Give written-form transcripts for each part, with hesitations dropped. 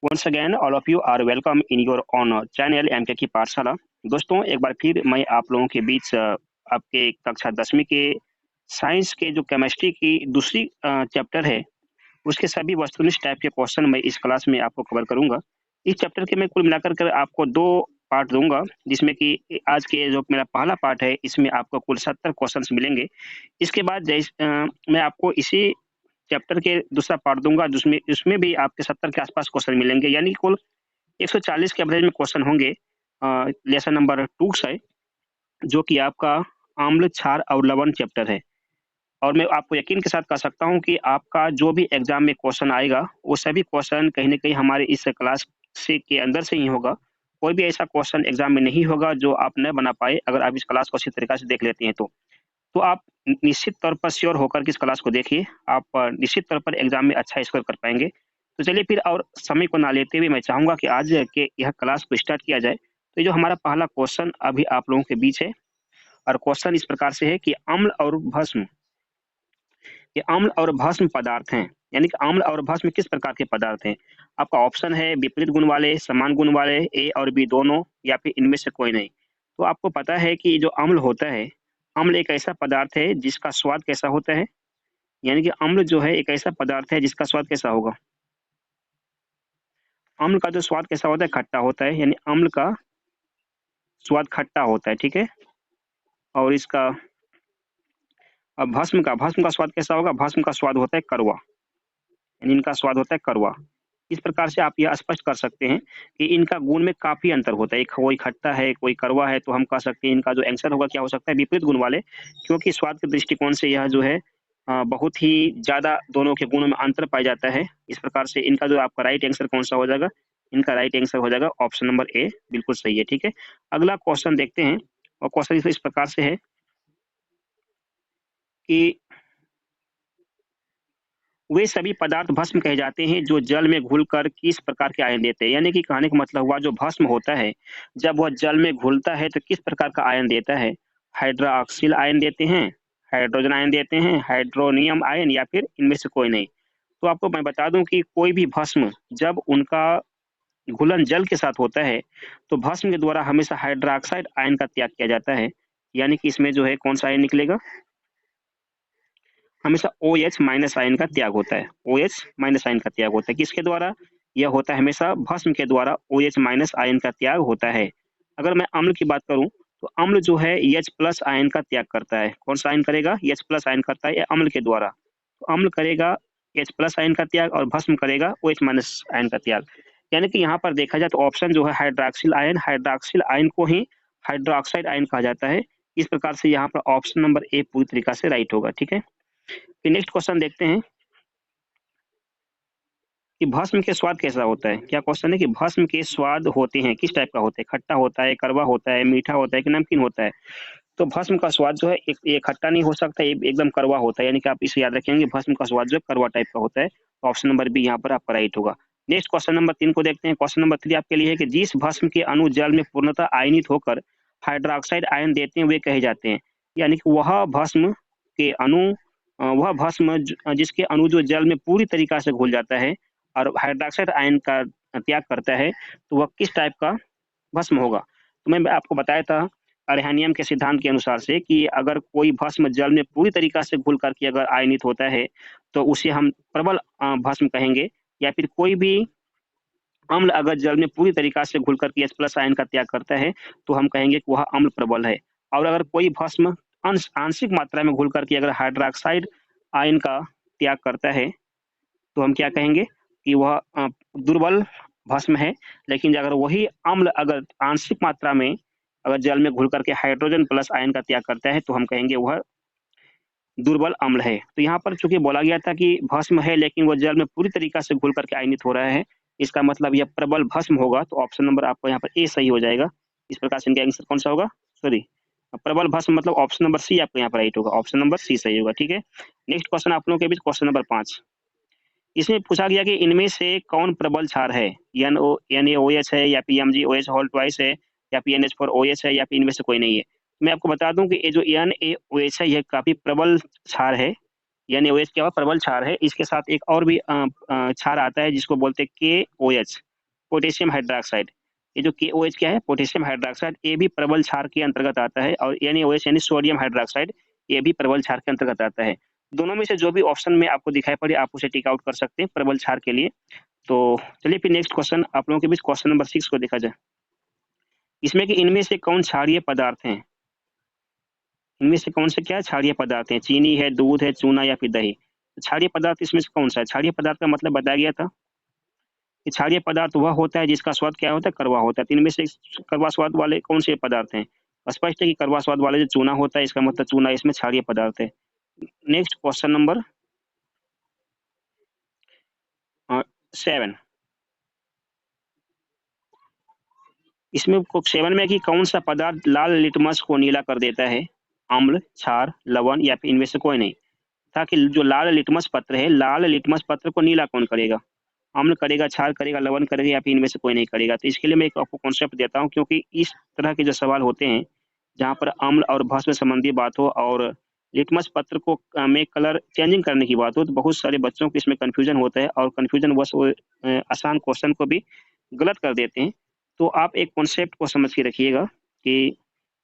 Once again, all of you are welcome in your own channel MK की पाठशाला। दोस्तों, एक बार फिर मैं आप लोगों के बीच आपके कक्षा 10वीं के साइंस के जो केमिस्ट्री की दूसरी चैप्टर है, उसके सभी वस्तुनिष्ठ टाइप के क्वेश्चन मैं इस क्लास में आपको कवर करूँगा। इस चैप्टर के मैं कुल मिलाकर कर आपको 2 पार्ट दूँगा, जिसमें कि आज के जो मेरा पहला पार्ट है, इसमें आपको कुल 70 क्वेश्चन्स मिलेंगे। इसके बाद मैं आपको इसी चैप्टर के दूसरा पार्ट दूँगा, जिसमें उसमें भी आपके 70 के आस-पास क्वेश्चन मिलेंगे, यानी कुल 140 के एवरेज में क्वेश्चन होंगे। लेसन नंबर 2 से, जो कि आपका आम्ल, क्षार और लवण चैप्टर है। और मैं आपको यकीन के साथ कह सकता हूँ कि आपका जो भी एग्ज़ाम में क्वेश्चन आएगा, वो सभी क्वेश्चन कहीं न कहीं हमारे इस क्लास से के अंदर से ही होगा। कोई भी ऐसा क्वेश्चन एग्ज़ाम में नहीं होगा जो आप न बना पाएँ, अगर आप इस क्लास को अच्छी तरीक़ा से देख लेते हैं तो। तो आप निश्चित तौर पर श्योर होकर के इस क्लास को देखिए, आप निश्चित तौर पर एग्ज़ाम में अच्छा स्कोर कर पाएँगे। तो चलिए फिर और समय को ना लेते हुए मैं चाहूँगा कि आज के यह क्लास को स्टार्ट किया जाए। तो ये जो हमारा पहला क्वेश्चन अभी आप लोगों के बीच है, और क्वेश्चन इस प्रकार से है कि अम्ल और भस्म, ये अम्ल और भस्म पदार्थ हैं, यानी कि अम्ल और भस्म किस प्रकार के पदार्थ हैं? आपका ऑप्शन है विपरीत गुण वाले, समान गुण वाले, ए और बी दोनों, या फिर इनमें से कोई नहीं। तो आपको पता है कि जो अम्ल होता है, अम्ल एक ऐसा पदार्थ है जिसका स्वाद कैसा होता है? यानी कि अम्ल जो है एक ऐसा पदार्थ है जिसका स्वाद कैसा होगा? अम्ल का जो स्वाद कैसा होता है? खट्टा होता है, यानी अम्ल का स्वाद खट्टा होता है, ठीक है? और इसका भस्म का स्वाद कैसा होगा? भस्म का स्वाद होता है कड़वा, यानी इनका स्वाद होता है कड़वा। इस प्रकार से आप यह स्पष्ट कर सकते हैं कि इनका गुण में काफ़ी अंतर होता है। एक कोई खट्टा है, कोई कड़वा है, तो हम कह सकते हैं इनका जो आंसर होगा क्या हो सकता है? विपरीत गुण वाले, क्योंकि स्वाद के दृष्टिकोण से यह जो है बहुत ही ज़्यादा दोनों के गुणों में अंतर पाया जाता है। इस प्रकार से इनका जो आपका राइट आंसर कौन-सा हो जाएगा? इनका राइट आंसर हो जाएगा ऑप्शन नंबर ए, बिल्कुल सही है, ठीक है? अगला क्वेश्चन देखते हैं, और क्वेश्चन इस प्रकार से है कि वे सभी पदार्थ भस्म कहे जाते हैं जो जल में घुलकर किस प्रकार के आयन देते हैं? यानी कि कहने का मतलब हुआ, जो भस्म होता है, जब वह जल में घुलता है तो किस प्रकार का आयन देता है? हाइड्रॉक्सिल आयन देते हैं, हाइड्रोजन आयन देते हैं, हाइड्रोनियम आयन, या फिर इनमें से कोई नहीं। तो आपको मैं बता दूं कि कोई भी भस्म जब उनका घुलन जल के साथ होता है, तो भस्म के द्वारा हमेशा हाइड्रॉक्साइड आयन का त्याग किया जाता है। यानी कि इसमें जो है कौन-सा आयन निकलेगा? हमेशा OH माइनस आयन का त्याग होता है। OH माइनस आयन का त्याग होता है। किसके द्वारा? यह होता है हमेशा भस्म के द्वारा OH माइनस आयन का त्याग होता है। अगर मैं अम्ल की बात करूँ, तो अम्ल जो है H प्लस आयन का त्याग करता है। कौन-सा आयन करेगा? H प्लस आयन करता है, ये अम्ल के द्वारा। तो अम्ल करेगा H प्लस आयन का त्याग, और भस्म करेगा OH माइनस आयन का त्याग। यानी कि यहाँ पर देखा जाए तो ऑप्शन जो है हाइड्रॉक्सिल आयन को ही हाइड्रॉक्साइड आयन कहा जाता है। इस प्रकार से यहाँ पर ऑप्शन नंबर ए पूरी तरीका से राइट होगा, ठीक है? फिर नेक्स्ट क्वेश्चन देखते हैं कि भस्म के स्वाद कैसा होता है? क्या क्वेश्चन है कि भस्म के स्वाद होते हैं, किस टाइप का होता है? खट्टा होता है, कड़वा होता है, मीठा होता है कि नमकीन होता है? तो भस्म का स्वाद जो है एक ये खट्टा नहीं हो सकता, ये एकदम कड़वा होता है, यानी कि आप इसे याद रखेंगे, भस्म का स्वाद जो है कड़वा टाइप का होता है। ऑप्शन नंबर बी यहाँ पर आपका राइट होगा। नेक्स्ट क्वेश्चन नंबर 3 को देखते हैं। क्वेश्चन नंबर 3 आपके लिए है कि जिस भस्म के अणु जल में पूर्णतः आयनित होकर हाइड्रॉक्साइड आयन देते हैं, वे कहे जाते हैं। यानी कि वह भस्म के अणु वह भस्म जिसके अणु जो जल में पूरी तरीक़ा से घुल जाता है और हाइड्रॉक्साइड आयन का त्याग करता है, तो वह किस टाइप का भस्म होगा? तो मैं आपको बताया था अर्हेनियम के सिद्धांत के अनुसार से कि अगर कोई भस्म जल में पूरी तरीक़ा से घुल कर के अगर आयनित होता है, तो उसे हम प्रबल भस्म कहेंगे, या फिर कोई भी अम्ल अगर जल में पूरी तरीक़ा से घुल कर के H प्लस आयन का त्याग करता है, तो हम कहेंगे कि वह अम्ल प्रबल है। और अगर कोई भस्म आंशिक मात्रा में घुल कर के अगर हाइड्रॉक्साइड आयन का त्याग करता है, तो हम क्या कहेंगे कि वह दुर्बल भस्म है। लेकिन अगर वही अम्ल अगर आंशिक मात्रा में अगर जल में घुल कर के हाइड्रोजन प्लस आयन का त्याग करता है, तो हम कहेंगे वह दुर्बल अम्ल है। तो यहाँ पर चूँकि बोला गया था कि भस्म है, लेकिन वो जल में पूरी तरीक़ा से घुल कर के आयनित हो रहा है, इसका मतलब यह प्रबल भस्म होगा। तो ऑप्शन नंबर आपका यहाँ पर ए सही हो जाएगा। इस प्रकार से इनका आंसर कौन-सा होगा? सॉरी, प्रबल भस्म मतलब ऑप्शन नंबर सी आपका यहाँ पर राइट होगा। ऑप्शन नंबर सी सही होगा, ठीक है? नेक्स्ट क्वेश्चन आप लोगों के बीच क्वेश्चन नंबर 5। इसमें पूछा गया कि इनमें से कौन प्रबल क्षार है? NaOH है, या PMgOH होल ट्वाइस है, या PnH4OH है, या फिर इनमें से कोई नहीं है? मैं आपको बता दूँ कि ये जो NaOH है, यह काफ़ी प्रबल क्षार है। NaOH क्या हुआ? प्रबल क्षार है। इसके साथ एक और भी क्षार आता है जिसको बोलते हैं KOH। Potassium hydroxide. ये जो KOH क्या है, पोटेशियम हाइड्रोक्साइड, ये भी प्रबल क्षार के अंतर्गत आता है, और NaOH यानी सोडियम हाइड्रोक्साइड, ये भी प्रबल क्षार के अंतर्गत आता है। दोनों में से जो भी ऑप्शन में आपको दिखाई पड़े आप उसे टिक आउट कर सकते हैं प्रबल क्षार के लिए। तो चलिए फिर नेक्स्ट क्वेश्चन आप लोगों के बीच क्वेश्चन नंबर 6 को देखा जाए। इसमें कि इनमें से कौन क्षारीय पदार्थ हैं, इनमें से कौन से क्या क्षारीय पदार्थ हैं, चीनी है, दूध है, चूना या फिर दही। क्षारीय पदार्थ इसमें से कौन सा है? क्षारीय पदार्थ का मतलब बताया गया था कि क्षारीय पदार्थ वह होता है जिसका स्वाद क्या होता है, कड़वा होता है। तो इनमें से कड़वा स्वाद वाले कौन से पदार्थ हैं? स्पष्ट है कि कड़वा स्वाद वाले जो चूना होता है, इसका मतलब चूना इसमें क्षारीय पदार्थ है। नेक्स्ट क्वेश्चन नंबर 7, इसमें 7 में कि कौन सा पदार्थ लाल लिटमस को नीला कर देता है, अम्ल, क्षार, लवण या फिर इनमें से कोई नहीं। ताकि जो लाल लिटमस पत्र है, लाल लिटमस पत्र को नीला कौन करेगा? अम्ल करेगा, क्षार करेगा, लवण करेगा या फिर इनमें से कोई नहीं करेगा। तो इसके लिए मैं एक आपको कॉन्सेप्ट देता हूँ, क्योंकि इस तरह के जो सवाल होते हैं जहाँ पर अम्ल और भस्म संबंधी बात हो और लिटमस पत्र को में कलर चेंजिंग करने की बात हो, तो बहुत सारे बच्चों को इसमें कन्फ्यूजन होता है और कन्फ्यूजन बस वो आसान क्वेश्चन को भी गलत कर देते हैं। तो आप एक कॉन्सेप्ट को समझ के रखिएगा कि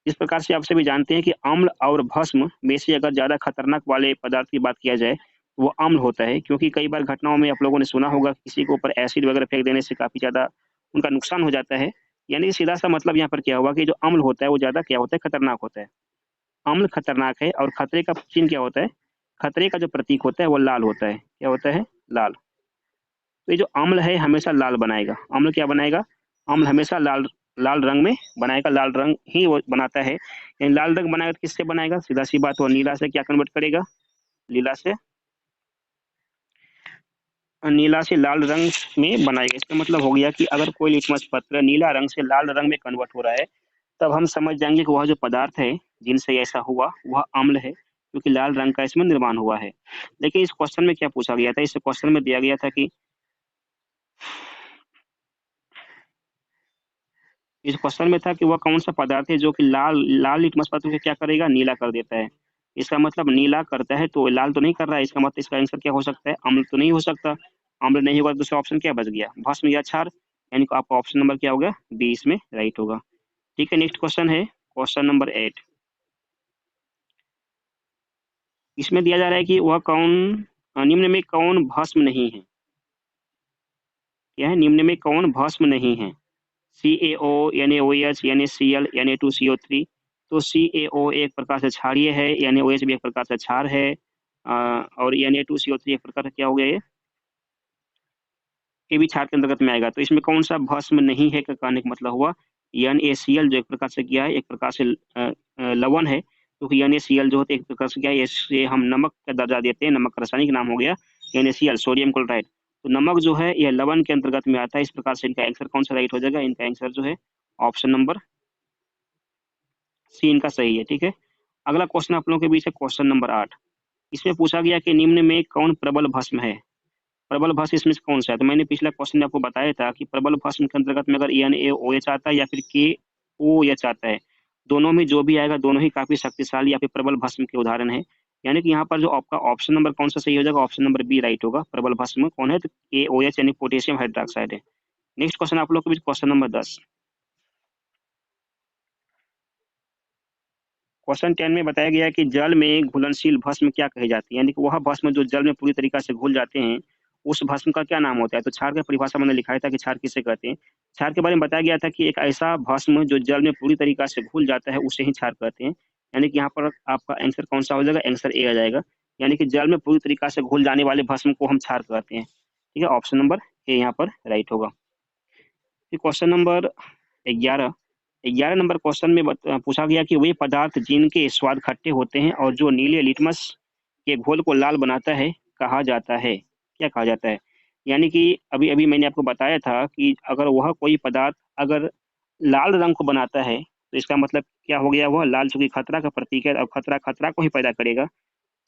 इस प्रकार से आप सभी जानते हैं कि अम्ल और भस्म में से अगर ज़्यादा खतरनाक वाले पदार्थ की बात किया जाए, वो अम्ल होता है, क्योंकि कई बार घटनाओं में आप लोगों ने सुना होगा किसी के ऊपर एसिड वगैरह फेंक देने से काफ़ी ज़्यादा उनका नुकसान हो जाता है। यानी सीधा सा मतलब यहाँ पर क्या हुआ कि जो अम्ल होता है वो ज़्यादा क्या होता है, खतरनाक होता है। अम्ल खतरनाक है और खतरे का चिन्ह क्या होता है, खतरे का जो प्रतीक होता है वो लाल होता है। क्या होता है? लाल। तो ये जो अम्ल है हमेशा लाल बनाएगा। अम्ल क्या बनाएगा? अम्ल हमेशा लाल लाल रंग में बनाएगा, लाल रंग ही वो बनाता है। यानी लाल रंग बनाएगा तो किससे बनाएगा? सीधा सी बात, वो नीला से क्या कन्वर्ट करेगा? नीला से लाल रंग में बनाएगा। इसका मतलब हो गया कि अगर कोई लिटमस पत्र नीला रंग से लाल रंग में कन्वर्ट हो रहा है, तब हम समझ जाएंगे कि वह जो पदार्थ है जिनसे ऐसा हुआ वह अम्ल है, क्योंकि लाल रंग का इसमें निर्माण हुआ है। लेकिन इस क्वेश्चन में क्या पूछा गया था? इस क्वेश्चन में दिया गया था कि इस क्वेश्चन में था कि वह कौन सा पदार्थ है जो कि लाल लाल लिटमस पत्र को क्या करेगा? नीला कर देता है। इसका मतलब नीला करता है तो लाल तो नहीं कर रहा है, इसका मतलब इसका आंसर क्या हो सकता है? अम्ल तो नहीं हो सकता। अम्ल नहीं होगा तो दूसरा ऑप्शन क्या बच गया? भस्म या क्षार। यानी कि आपका ऑप्शन नंबर क्या होगा? बी इसमें राइट होगा। ठीक है, नेक्स्ट क्वेश्चन है क्वेश्चन नंबर 8। इसमें दिया जा रहा है कि वह निम्न में कौन भस्म नहीं है? क्या है? निम्न में कौन भस्म नहीं है? CaO, NaOH, NaCl, Na2CO3। तो CaO एक प्रकार से क्षारीय है, NaOH भी एक प्रकार से क्षार है, और Na2CO3 एक प्रकार से क्या हो गया? ये भी क्षार के अंतर्गत में आएगा। तो इसमें कौन सा भस्म नहीं है का कहने का मतलब हुआ NaCl, जो एक प्रकार से क्या है, एक प्रकार से लवण है, क्योंकि NaCl जो होता है एक प्रकार से क्या है, इससे हम नमक का दर्जा देते हैं, नमक का रासायनिक नाम हो गया NaCl, सोडियम क्लोराइड। तो नमक जो है यह लवण के अंतर्गत में आता है। इस प्रकार से इनका आंसर कौन सा राइट हो जाएगा? इनका आंसर जो है ऑप्शन नंबर सी इनका सही है। ठीक है, अगला क्वेश्चन आप लोगों के बीच है क्वेश्चन नंबर 8। इसमें पूछा गया कि निम्न में कौन प्रबल भस्म है? प्रबल भस्म इसमें से कौन सा है? तो मैंने पिछला क्वेश्चन में आपको बताया था कि प्रबल भस्म के अंतर्गत में अगर NaOH आता है या फिर KOH आता है, दोनों में जो भी आएगा दोनों ही काफी शक्तिशाली या फिर प्रबल भस्म के उदाहरण है। यानी कि यहाँ पर जो आपका ऑप्शन नंबर कौन सा सही हो जाएगा? ऑप्शन नंबर बी राइट होगा। प्रबल भस्म कौन है? तो KOH यानी पोटेशियम हाइड्रोक्साइड है। नेक्स्ट क्वेश्चन आप लोग के बीच क्वेश्चन नंबर 10। क्वेश्चन 10 में बताया गया है कि जल में घुलनशील भस्म क्या कही जाती है? यानी कि वह भस्म जो जल में पूरी तरीका से घुल जाते हैं, उस भस्म का क्या नाम होता है? तो क्षार का परिभाषा मैंने लिखा था कि क्षार किसे कहते हैं। क्षार के बारे में बताया गया था कि एक ऐसा भस्म जो जल में पूरी तरीका से घुल जाता है उसे ही क्षार कहते हैं। यानी कि यहाँ पर आपका आंसर कौन सा हो जाएगा? आंसर ए आ जाएगा। यानी कि जल में पूरी तरीका से घुल जाने वाले भस्म को हम क्षार कहते हैं। ठीक है, ऑप्शन नंबर ए यहाँ पर राइट होगा। फिर क्वेश्चन नंबर 11। 11 नंबर क्वेश्चन में पूछा गया कि वे पदार्थ जिनके स्वाद खट्टे होते हैं और जो नीले लिटमस के घोल को लाल बनाता है कहा जाता है? क्या कहा जाता है? यानी कि अभी अभी मैंने आपको बताया था कि अगर वह कोई पदार्थ अगर लाल रंग को बनाता है तो इसका मतलब क्या हो गया? वह लाल, चूंकि खतरा का प्रतीक है और खतरा खतरा को ही पैदा करेगा,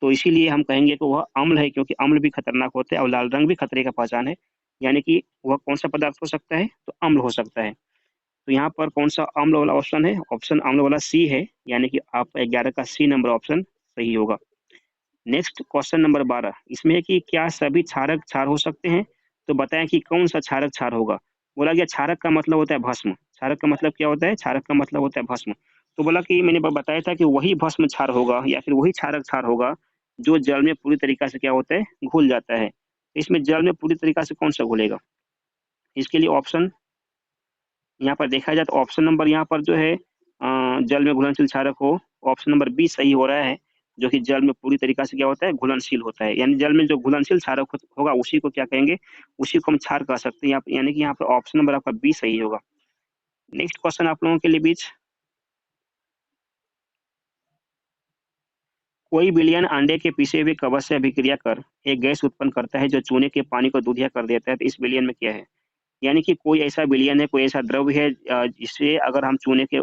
तो इसीलिए हम कहेंगे कि वह अम्ल है, क्योंकि अम्ल भी खतरनाक होते हैं और लाल रंग भी खतरे का पहचान है। यानी कि वह कौन सा पदार्थ हो सकता है? तो अम्ल हो सकता है। तो यहाँ पर कौन सा अम्ल वाला ऑप्शन है? ऑप्शन अम्ल वाला सी है। यानी कि आपका 11 का सी नंबर ऑप्शन सही होगा। Next question number 12। इसमें है कि क्या सभी क्षारक क्षार हो सकते हैं? तो बताएं कि कौन सा क्षारक क्षार होगा? बोला गया क्षारक का मतलब होता है भस्म। क्षारक का मतलब क्या होता है? क्षारक का मतलब होता है भस्म। तो बोला कि मैंने बताया था कि वही भस्म क्षार होगा या फिर वही क्षारक क्षार होगा जो जल में पूरी तरीका से क्या होता है? घुल जाता है। इसमें जल में पूरी तरीका से कौन सा घुलेगा? इसके लिए ऑप्शन यहाँ पर देखा जाए तो ऑप्शन नंबर यहाँ पर जो है जल में घुलनशील क्षारक हो, ऑप्शन नंबर बी सही हो रहा है, जो कि जल में पूरी तरीका से क्या होता है? घुलनशील होता है। यानी जल में जो घुलनशील क्षारक होगा उसी को क्या कहेंगे? उसी को हम क्षार कह सकते हैं। यानी कि यहाँ पर ऑप्शन नंबर आपका बी सही होगा। नेक्स्ट क्वेश्चन आप लोगों के लिए बीच, कोई विलयन अंडे के पिसे हुए कवच से अभिक्रिया कर एक गैस उत्पन्न करता है जो चूने के पानी को दूधिया कर देता है। तो इस विलयन में क्या है? यानी कि कोई ऐसा विलयन है, कोई ऐसा द्रव्य है जिससे अगर हम चूने के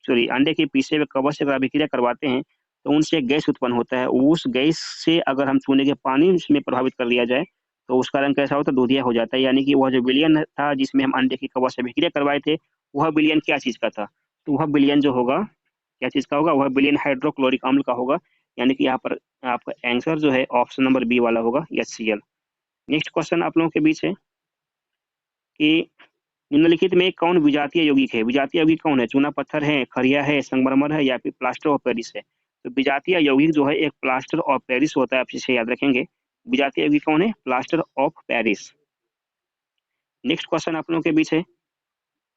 सॉरी अंडे के पीसे हुए कवच से अगर अभिक्रिया करवाते हैं तो उनसे गैस उत्पन्न होता है। उस गैस से अगर हम चूने के पानी में प्रभावित कर दिया जाए तो उसका रंग कैसा होता है? दूधिया हो जाता है। यानी कि वह जो विलयन था जिसमें हम अंडे के कवच से अभिक्रिया करवाए थे, वह विलयन क्या चीज का था? तो वह विलयन जो होगा क्या चीज का होगा? वह विलयन हाइड्रोक्लोरिक अम्ल का होगा। यानी कि यहाँ पर आपका आंसर जो है ऑप्शन नंबर बी वाला होगा, HCl। नेक्स्ट क्वेश्चन आप लोगों के बीच है कि निम्नलिखित में कौन विजातीय यौगिक है? विजातीय यौगिक कौन है? चूना पत्थर है, खरिया है, संगमरमर है या फिर प्लास्टर ऑफ पेरिस है? तो विजातीय यौगिक जो है एक प्लास्टर ऑफ पेरिस होता है, आप इसे याद रखेंगे। विजातीय यौगिक कौन है? Plaster of Paris. Next question आप लोगों के बीच है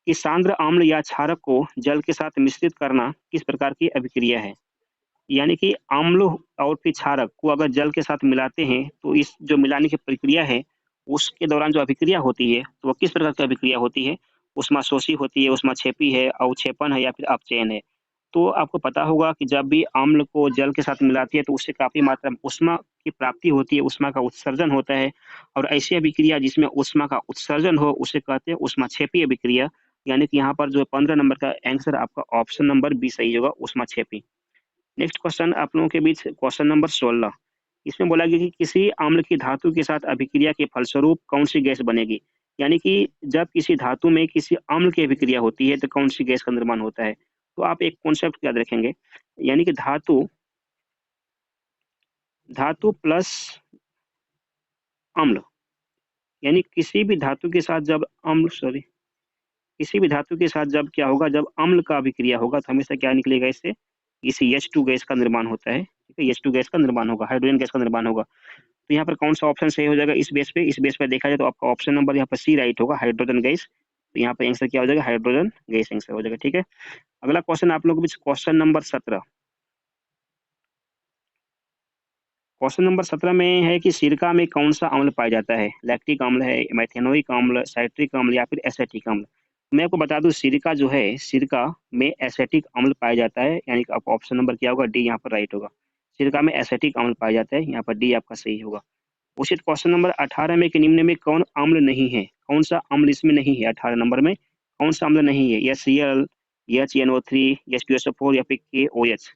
कि सांद्र अम्ल या क्षारक को जल के साथ मिश्रित करना किस प्रकार की अभिक्रिया है? यानी कि अम्ल और फिर क्षारक को अगर जल के साथ मिलाते हैं तो इस जो मिलाने की प्रक्रिया है उसके दौरान जो अभिक्रिया होती है तो वो किस प्रकार की अभिक्रिया होती है? उष्माशोषी होती है, उष्माक्षेपी है, अवक्षेपण है या फिर अपचयन है? तो आपको पता होगा कि जब भी अम्ल को जल के साथ मिलाती है तो उससे काफी मात्रा में उष्मा की प्राप्ति होती है, उष्मा का उत्सर्जन होता है। और ऐसी अभिक्रिया जिसमें उष्मा का उत्सर्जन हो उसे कहते हैं उष्माक्षेपी अभिक्रिया। यानी कि यहाँ पर जो 15 नंबर का आंसर आपका ऑप्शन नंबर बी सही होगा, उष्माक्षेपी। नेक्स्ट क्वेश्चन आप लोगों के बीच क्वेश्चन नंबर 16। इसमें बोला गया कि किसी अम्ल की धातु के साथ अभिक्रिया के फलस्वरूप कौन सी गैस बनेगी? यानी कि जब किसी धातु में किसी अम्ल की अभिक्रिया होती है तो कौन सी गैस का निर्माण होता है? तो आप एक कॉन्सेप्ट याद रखेंगे, यानी कि धातु धातु प्लस अम्ल, यानी किसी भी धातु के साथ जब अम्ल सॉरी किसी भी धातु के साथ जब क्या होगा, जब अम्ल का अभिक्रिया होगा तो हमेशा क्या निकलेगा इससे? इसी H2 गैस का निर्माण होता है। ठीक है, H2 गैस का निर्माण होगा, हाइड्रोजन गैस का निर्माण होगा। तो यहाँ पर कौन सा ऑप्शन सही हो जाएगा इस बेस पे? इस बेस पे देखा जाए तो आपका ऑप्शन नंबर यहाँ पर सी राइट होगा, हाइड्रोजन गैस। तो यहाँ पर आंसर क्या हो जाएगा? हाइड्रोजन गैस आंसर हो जाएगा। ठीक है, अगला क्वेश्चन आप लोगों के बीच क्वेश्चन नंबर 17। क्वेश्चन नंबर 17 में है कि सिरका में कौन सा अम्ल पाया जाता है? लैक्टिक अम्ल है, मेथेनोइक अम्ल, साइट्रिक अम्ल या फिर एसेटिक अम्ल? मैं आपको बता दूं सिरका जो है, सिरका में एसेटिक अम्ल पाया जाता है। यानी कि आपका ऑप्शन नंबर क्या होगा? डी यहाँ पर राइट होगा। सिरका में एसेटिक अम्ल पाया जाता है, यहाँ पर डी आपका सही होगा। उचित क्वेश्चन नंबर 18 में कि निम्न में कौन अम्ल नहीं है? कौन सा अम्ल इसमें नहीं है? 18 नंबर में कौन सा अम्ल नहीं है? HCl, HNO3, H2SO4 या फिर KOH?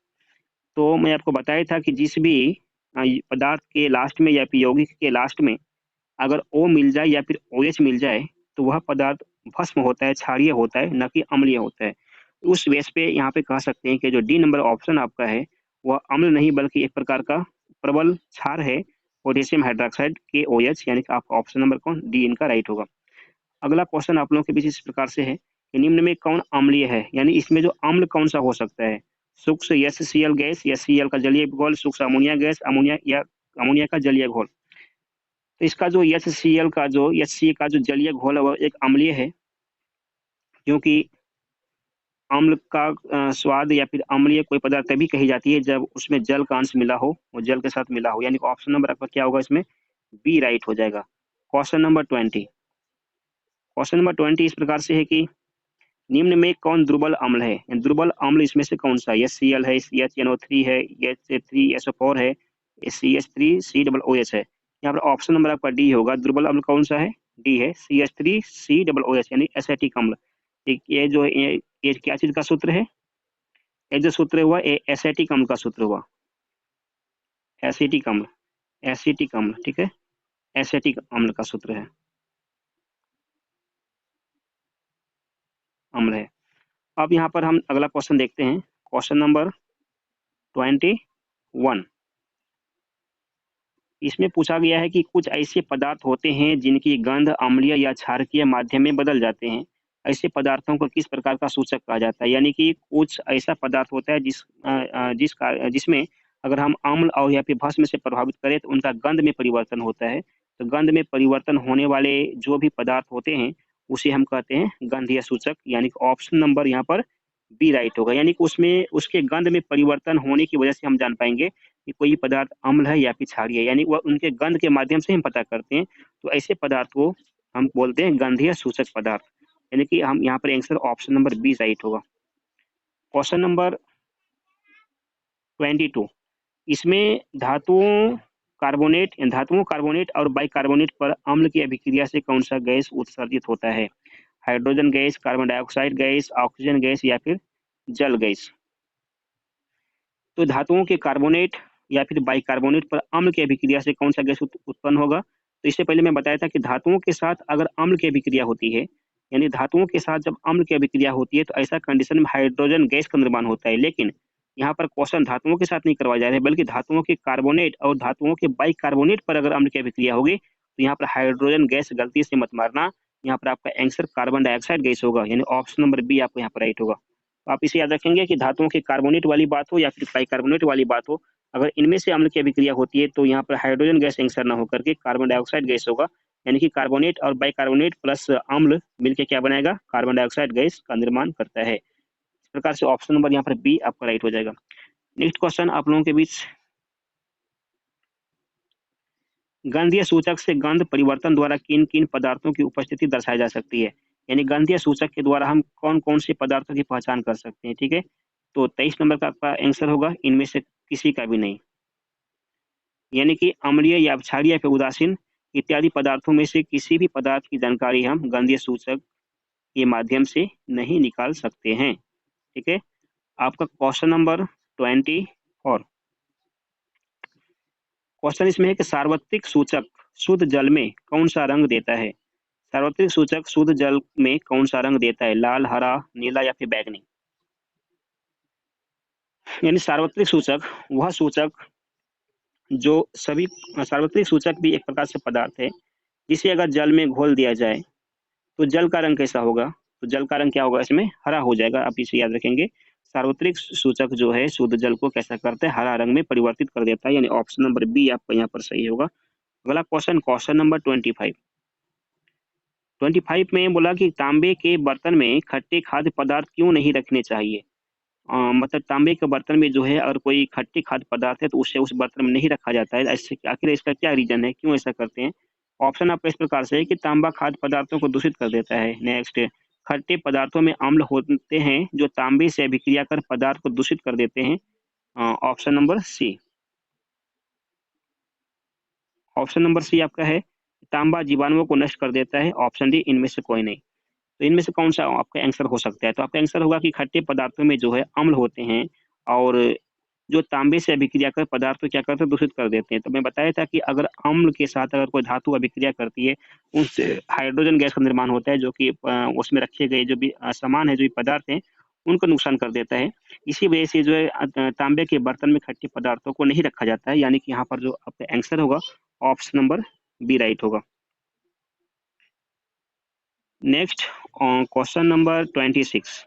तो मैं आपको बताया था कि जिस भी पदार्थ के लास्ट में या फिर यौगिक के लास्ट में अगर O मिल जाए या फिर OH मिल जाए तो वह पदार्थ भस्म होता है, क्षारीय होता है, न कि अम्लीय होता है। उस बेस पे यहाँ पे कह सकते हैं कि जो डी नंबर ऑप्शन आपका है वह अम्ल नहीं बल्कि एक प्रकार का प्रबल क्षार है, पोटेशियम हाइड्रोक्साइड KOH। यानी कि आपका ऑप्शन नंबर कौन? डी इनका राइट होगा। अगला क्वेश्चन आप लोगों के बीच इस प्रकार से है कि निम्न में कौन अम्लीय है? यानी इसमें जो अम्ल कौन सा हो सकता है? शुष्क HCl गैस, HCl का जलीय घोल, शुष्क अमोनिया गैस, अमोनिया या अमोनिया का जलीय घोल? तो इसका जो HCl का जो HCl का जो जलीय घोल है वह एक अम्लीय है, क्योंकि अम्ल का स्वाद या फिर अम्लीय कोई पदार्थ तभी कही जाती है जब उसमें जल का अंश मिला हो, वो जल के साथ मिला हो। यानी ऑप्शन नंबर आपका क्या होगा इसमें? बी राइट हो जाएगा। Question number 20। क्वेश्चन नंबर 20 इस प्रकार से है कि निम्न में कौन दुर्बल अम्ल है? दुर्बल अम्ल इसमें से कौन सा? HCl है, HNO3 है, H3SO4 है, CH3COOH है? यहाँ पर ऑप्शन नंबर आपका डी होगा। दुर्बल अम्ल कौन सा है? डी है, CH3COOH यानी एसेटिक अम्ल। ठीक, ये क्या चीज का सूत्र है? ये जो सूत्र हुआ ये एसेटिक अम्ल का सूत्र हुआ, एसिटिक अम्ल, एसिटिक अम्ल। ठीक है, एसेटिक अम्ल का सूत्र है, अम्ल है। अब यहाँ पर हम अगला क्वेश्चन देखते हैं, क्वेश्चन नंबर 21। इसमें पूछा गया है कि कुछ ऐसे पदार्थ होते हैं जिनकी गंध अम्लीय या क्षारकीय माध्यम में बदल जाते हैं। ऐसे पदार्थों को किस प्रकार का सूचक कहा जाता है? यानी कि कुछ ऐसा पदार्थ होता है जिसमें अगर हम अम्ल और या फिर भस्म से प्रभावित करें तो उनका गंध में परिवर्तन होता है। तो गंध में परिवर्तन होने वाले जो भी पदार्थ होते हैं उसे हम कहते हैं गंधीय सूचक, यानी कि ऑप्शन नंबर यहाँ पर बी राइट होगा। यानी कि उसमें उसके गंध में परिवर्तन होने की वजह से हम जान पाएंगे कि कोई पदार्थ अम्ल है या फिर क्षारीय है, यानी वह उनके गंध के माध्यम से हम पता करते हैं। तो ऐसे पदार्थ को हम बोलते हैं गंधीय सूचक पदार्थ, यानी कि हम यहाँ पर answer option number B right होगा। क्वेश्चन नंबर 22, इसमें धातुओं कार्बोनेट और बाइकार्बोनेट पर अम्ल की अभिक्रिया से कौन सा गैस उत्सर्जित होता है? Hydrogen gas, carbon dioxide gas, oxygen gas या फिर जल गैस? तो धातुओं के कार्बोनेट या फिर बाइकार्बोनेट पर अम्ल की अभिक्रिया से कौन सा गैस उत्पन्न होगा? तो इससे पहले मैं बताया था कि धातुओं के साथ अगर अम्ल की अभिक्रिया होती है, यानी धातुओं के साथ जब अम्ल की अभिक्रिया होती है तो ऐसा कंडीशन में हाइड्रोजन गैस का निर्माण होता है। लेकिन यहाँ पर क्वेश्चन धातुओं के साथ नहीं करवाया जा रहा है, बल्कि धातुओं के कार्बोनेट और धातुओं के बाइकार्बोनेट पर अगर अम्ल की अभिक्रिया होगी तो यहाँ पर हाइड्रोजन गैस, गलती से मत मारना, यहाँ पर आपका आंसर कार्बन डाइऑक्साइड गैस होगा, यानी ऑप्शन नंबर बी आपको यहाँ पर राइट होगा। तो आप इसे याद रखेंगे कि धातुओं के कार्बोनेट वाली बात हो या फिर बाइकार्बोनेट वाली बात हो, अगर इनमें से अम्ल की अभिक्रिया होती है तो यहाँ पर हाइड्रोजन गैस आंसर ना होकर के कार्बन डाइऑक्साइड गैस होगा, यानी कि कार्बोनेट और बाइकार्बोनेट प्लस अम्ल मिलकर क्या बनाएगा? कार्बन डाइऑक्साइड गैस का निर्माण करता है। इस प्रकार से ऑप्शन नंबर यहाँ पर बी आपका राइट हो जाएगा। नेक्स्ट क्वेश्चन आप लोगों के बीच, गंधीय सूचक से गंध परिवर्तन द्वारा किन किन पदार्थों की उपस्थिति दर्शाई जा सकती है? यानी गंधीय सूचक के द्वारा हम कौन कौन से पदार्थों की पहचान कर सकते हैं, ठीक है? तो 23 नंबर का आपका आंसर होगा इनमें से किसी का भी नहीं, यानी कि अम्लीय या क्षारीय या फिर उदासीन इत्यादि पदार्थों में से किसी भी पदार्थ की जानकारी हम गंधीय सूचक के माध्यम से नहीं निकाल सकते हैं, ठीक है? आपका क्वेश्चन नंबर 24, क्वेश्चन इसमें है कि सार्वत्रिक सूचक शुद्ध जल में कौन सा रंग देता है? सार्वत्रिक सूचक शुद्ध जल में कौन सा रंग देता है? लाल, हरा, नीला या फिर बैंगनी? यानी सार्वत्रिक सूचक वह सूचक जो सभी, सार्वत्रिक सूचक भी एक प्रकार से पदार्थ है जिसे अगर जल में घोल दिया जाए तो जल का रंग कैसा होगा? तो जल का रंग क्या होगा? इसमें हरा हो जाएगा। आप इसे याद रखेंगे, सार्वत्रिक सूचक जो है शुद्ध जल को कैसा करता है? हरा रंग में परिवर्तित कर देता है, यानी ऑप्शन नंबर बी आपका यहाँ पर सही होगा। अगला क्वेश्चन, क्वेश्चन नंबर 25 में बोला कि तांबे के बर्तन में खट्टे खाद्य पदार्थ क्यों नहीं रखने चाहिए? मतलब तांबे के बर्तन में जो है अगर कोई खट्टे खाद्य पदार्थ है तो उसे उस बर्तन में नहीं रखा जाता है। ऐसे आखिर इसका क्या रीजन है, क्यों ऐसा करते हैं? ऑप्शन आपका इस प्रकार से है कि तांबा खाद्य पदार्थों को दूषित कर देता है। नेक्स्ट, खट्टे पदार्थों में अम्ल होते हैं जो तांबे से अभिक्रिया कर पदार्थ को दूषित कर देते हैं। Option number C, option number C आपका है, तांबा जीवाणुओं को नष्ट कर देता है। ऑप्शन डी, इनमें से कोई नहीं। तो इनमें से कौन सा आपका आंसर हो सकता है? तो आपका आंसर होगा कि खट्टे पदार्थों में जो है अम्ल होते हैं और जो तांबे से अभिक्रिया कर पदार्थ को क्या करते हैं? दूषित कर देते हैं। तो मैं बताया था कि अगर अम्ल के साथ अगर कोई धातु अभिक्रिया करती है उससे हाइड्रोजन गैस का निर्माण होता है जो कि उसमें रखे गए जो भी सामान है, जो भी पदार्थ हैं उनको नुकसान कर देता है। इसी वजह से जो है तांबे के बर्तन में खट्टे पदार्थों को नहीं रखा जाता है, यानी कि यहाँ पर जो आपका आंसर होगा ऑप्शन नंबर बी राइट होगा। नेक्स्ट क्वेश्चन नंबर 26,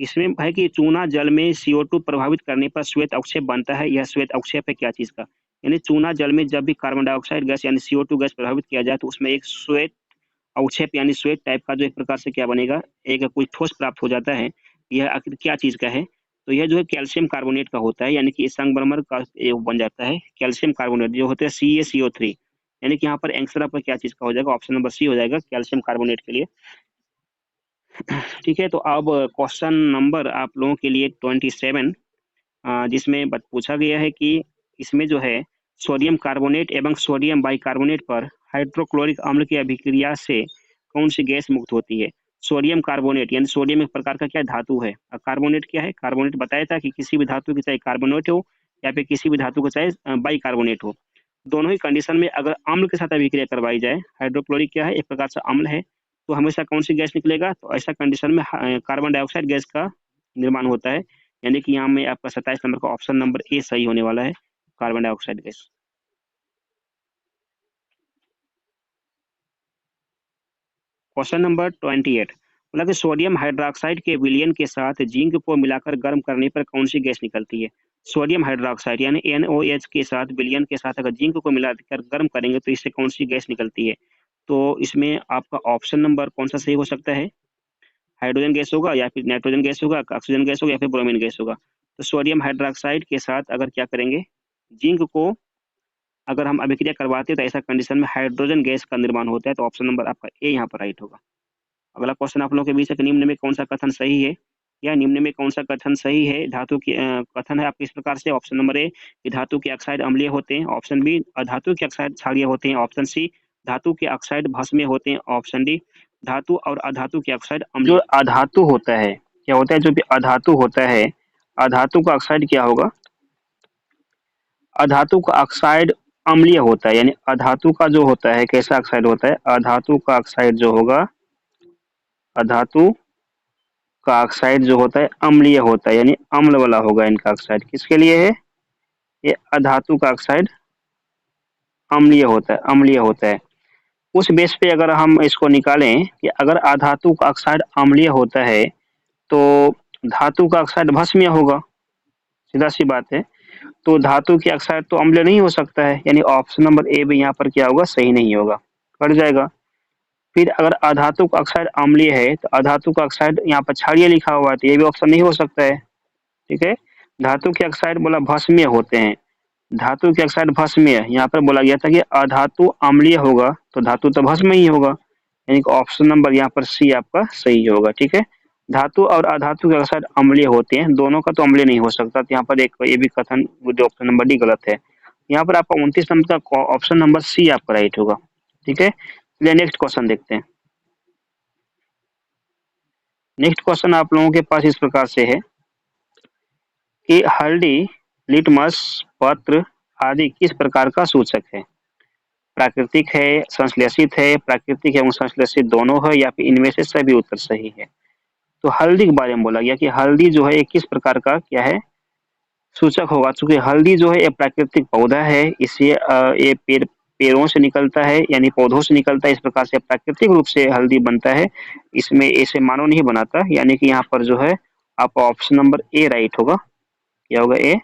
इसमें है कि चूना जल में CO2 प्रभावित करने पर श्वेत अवक्षेप बनता है। यह श्वेत अवक्षेप है क्या चीज का? यानी चूना जल में जब भी कार्बन डाइऑक्साइड गैस यानी CO2 गैस प्रभावित किया जाए तो उसमें एक श्वेत अवक्षेप यानी श्वेत टाइप का जो एक प्रकार से क्या बनेगा, एक कोई ठोस प्राप्त हो जाता है। यह आखिर क्या चीज का है? तो यह जो है कैल्शियम कार्बोनेट का होता है, यानी कि संगमरमर का बन जाता है। कैल्शियम कार्बोनेट जो होता है CaCO3, यानी कि यहाँ पर आंसर आपका क्या चीज का हो जाएगा? ऑप्शन नंबर सी हो जाएगा, कैल्शियम कार्बोनेट के लिए। ठीक है, तो अब क्वेश्चन नंबर आप लोगों के लिए 27, जिसमें पूछा गया है कि इसमें जो है सोडियम कार्बोनेट एवं सोडियम बाइकार्बोनेट पर हाइड्रोक्लोरिक अम्ल की अभिक्रिया से कौन सी गैस मुक्त होती है? सोडियम कार्बोनेट यानी सोडियम एक प्रकार का क्या धातु है, और कार्बोनेट क्या है? कार्बोनेट बताया था कि किसी भी धातु की चाहे कार्बोनेट हो या फिर किसी भी धातु का चाहे बाइकार्बोनेट हो, दोनों ही कंडीशन में अगर अम्ल के साथ अभिक्रिया करवाई जाए, हाइड्रोक्लोरिक क्या है? एक प्रकार से अम्ल है, तो हमेशा कौन सी गैस निकलेगा? तो ऐसा कंडीशन में कार्बन डाइऑक्साइड गैस का निर्माण होता है, यानी कि यहाँ में आपका 27 नंबर का ऑप्शन नंबर ए सही होने वाला है, carbon dioxide gas. Question number 28 बोला कि सोडियम हाइड्रोक्साइड के विलयन के साथ जिंक को मिलाकर गर्म करने पर कौन सी गैस निकलती है। सोडियम हाइड्रोक्साइड यानी NOH के साथ विलयन के साथ अगर जिंक को मिलाकर गर्म करेंगे तो इससे कौन सी गैस निकलती है। तो इसमें आपका ऑप्शन नंबर कौन सा सही हो सकता है। हाइड्रोजन गैस होगा या फिर नाइट्रोजन गैस होगा, ऑक्सीजन गैस होगा या फिर ब्रोमीन गैस होगा। तो सोडियम हाइड्रोक्साइड के साथ अगर क्या करेंगे, जिंक को अगर हम अभिक्रिया करवाते हैं तो ऐसा कंडीशन में हाइड्रोजन गैस का निर्माण होता है। तो ऑप्शन नंबर आपका ए यहाँ पर राइट होगा। अगला क्वेश्चन आप लोगों के बीच है कि निम्न में कौन सा कथन सही है, या निम्न में कौन सा कथन सही है। धातु की कथन है आपके इस प्रकार से। ऑप्शन नंबर ए कि धातु के ऑक्साइड अम्लीय होते हैं। ऑप्शन बी धातु के ऑक्साइड क्षारीय होते हैं। ऑप्शन सी धातु के ऑक्साइड भस्मीय होते हैं। ऑप्शन डी धातु और अधातु के ऑक्साइड अम्लीय। जो अधातु होता है क्या होता है, जो भी अधातु होता है, अधातु का ऑक्साइड क्या होगा, अधातु का ऑक्साइड अम्लीय होता है। यानी अधातु का जो होता है कैसा ऑक्साइड होता है, अधातु का ऑक्साइड जो होगा, अधातु का ऑक्साइड जो होता है अम्लीय होता है, यानी अम्ल वाला होगा इनका ऑक्साइड। किसके लिए है, ये अधातु का ऑक्साइड अम्लीय होता है, अम्लीय होता है। उस बेस पे अगर हम इसको निकालें कि अगर अधातु का ऑक्साइड अम्लीय होता है तो धातु का ऑक्साइड भस्मीय होगा, सीधा सी बात है। तो धातु की ऑक्साइड तो अम्लीय नहीं हो सकता है, यानी ऑप्शन नंबर ए भी यहाँ पर क्या होगा, सही नहीं होगा, कट जाएगा। फिर अगर अधातु का ऑक्साइड अम्लीय है तो अधातु का ऑक्साइड यहाँ पर क्षारीय लिखा हुआ है, तो ये भी ऑप्शन नहीं हो सकता है। ठीक है, धातु के ऑक्साइड बोला भस्मीय होते हैं, धातु के ऑक्साइड भस्मीय, यहाँ पर बोला गया था कि अधातु अम्लीय होगा तो धातु तो भस्म ही होगा, यानी कि ऑप्शन नंबर यहाँ पर सी आपका सही होगा। ठीक है, धातु और अधातु के ऑक्साइड अम्लीय होते हैं, दोनों का तो अम्लीय नहीं हो सकता। तो यहाँ पर एक ये भी कथन ऑप्शन नंबर डी गलत है। यहाँ पर आपका 29 नंबर का ऑप्शन नंबर सी आपका राइट होगा। ठीक है, चलिए नेक्स्ट क्वेश्चन देखते हैं। नेक्स्ट क्वेश्चन आप लोगों के पास इस प्रकार से है कि हल्दी, लिटमस पत्र आदि किस प्रकार का सूचक है। प्राकृतिक है, संश्लेषित है, प्राकृतिक एवं संश्लेषित दोनों है, या फिर इनमें से सभी उत्तर सही है। तो हल्दी के बारे में बोला गया कि हल्दी जो है किस प्रकार का क्या है, सूचक होगा। चूंकि हल्दी जो है एक प्राकृतिक पौधा है, इससे ये पेड़ों से निकलता है, यानी पौधों से निकलता है। इस प्रकार से प्राकृतिक रूप से हल्दी बनता है, इसमें ऐसे मानव नहीं बनाता। यानी कि यहाँ पर जो है आपका ऑप्शन नंबर ए राइट होगा। क्या होगा, ए,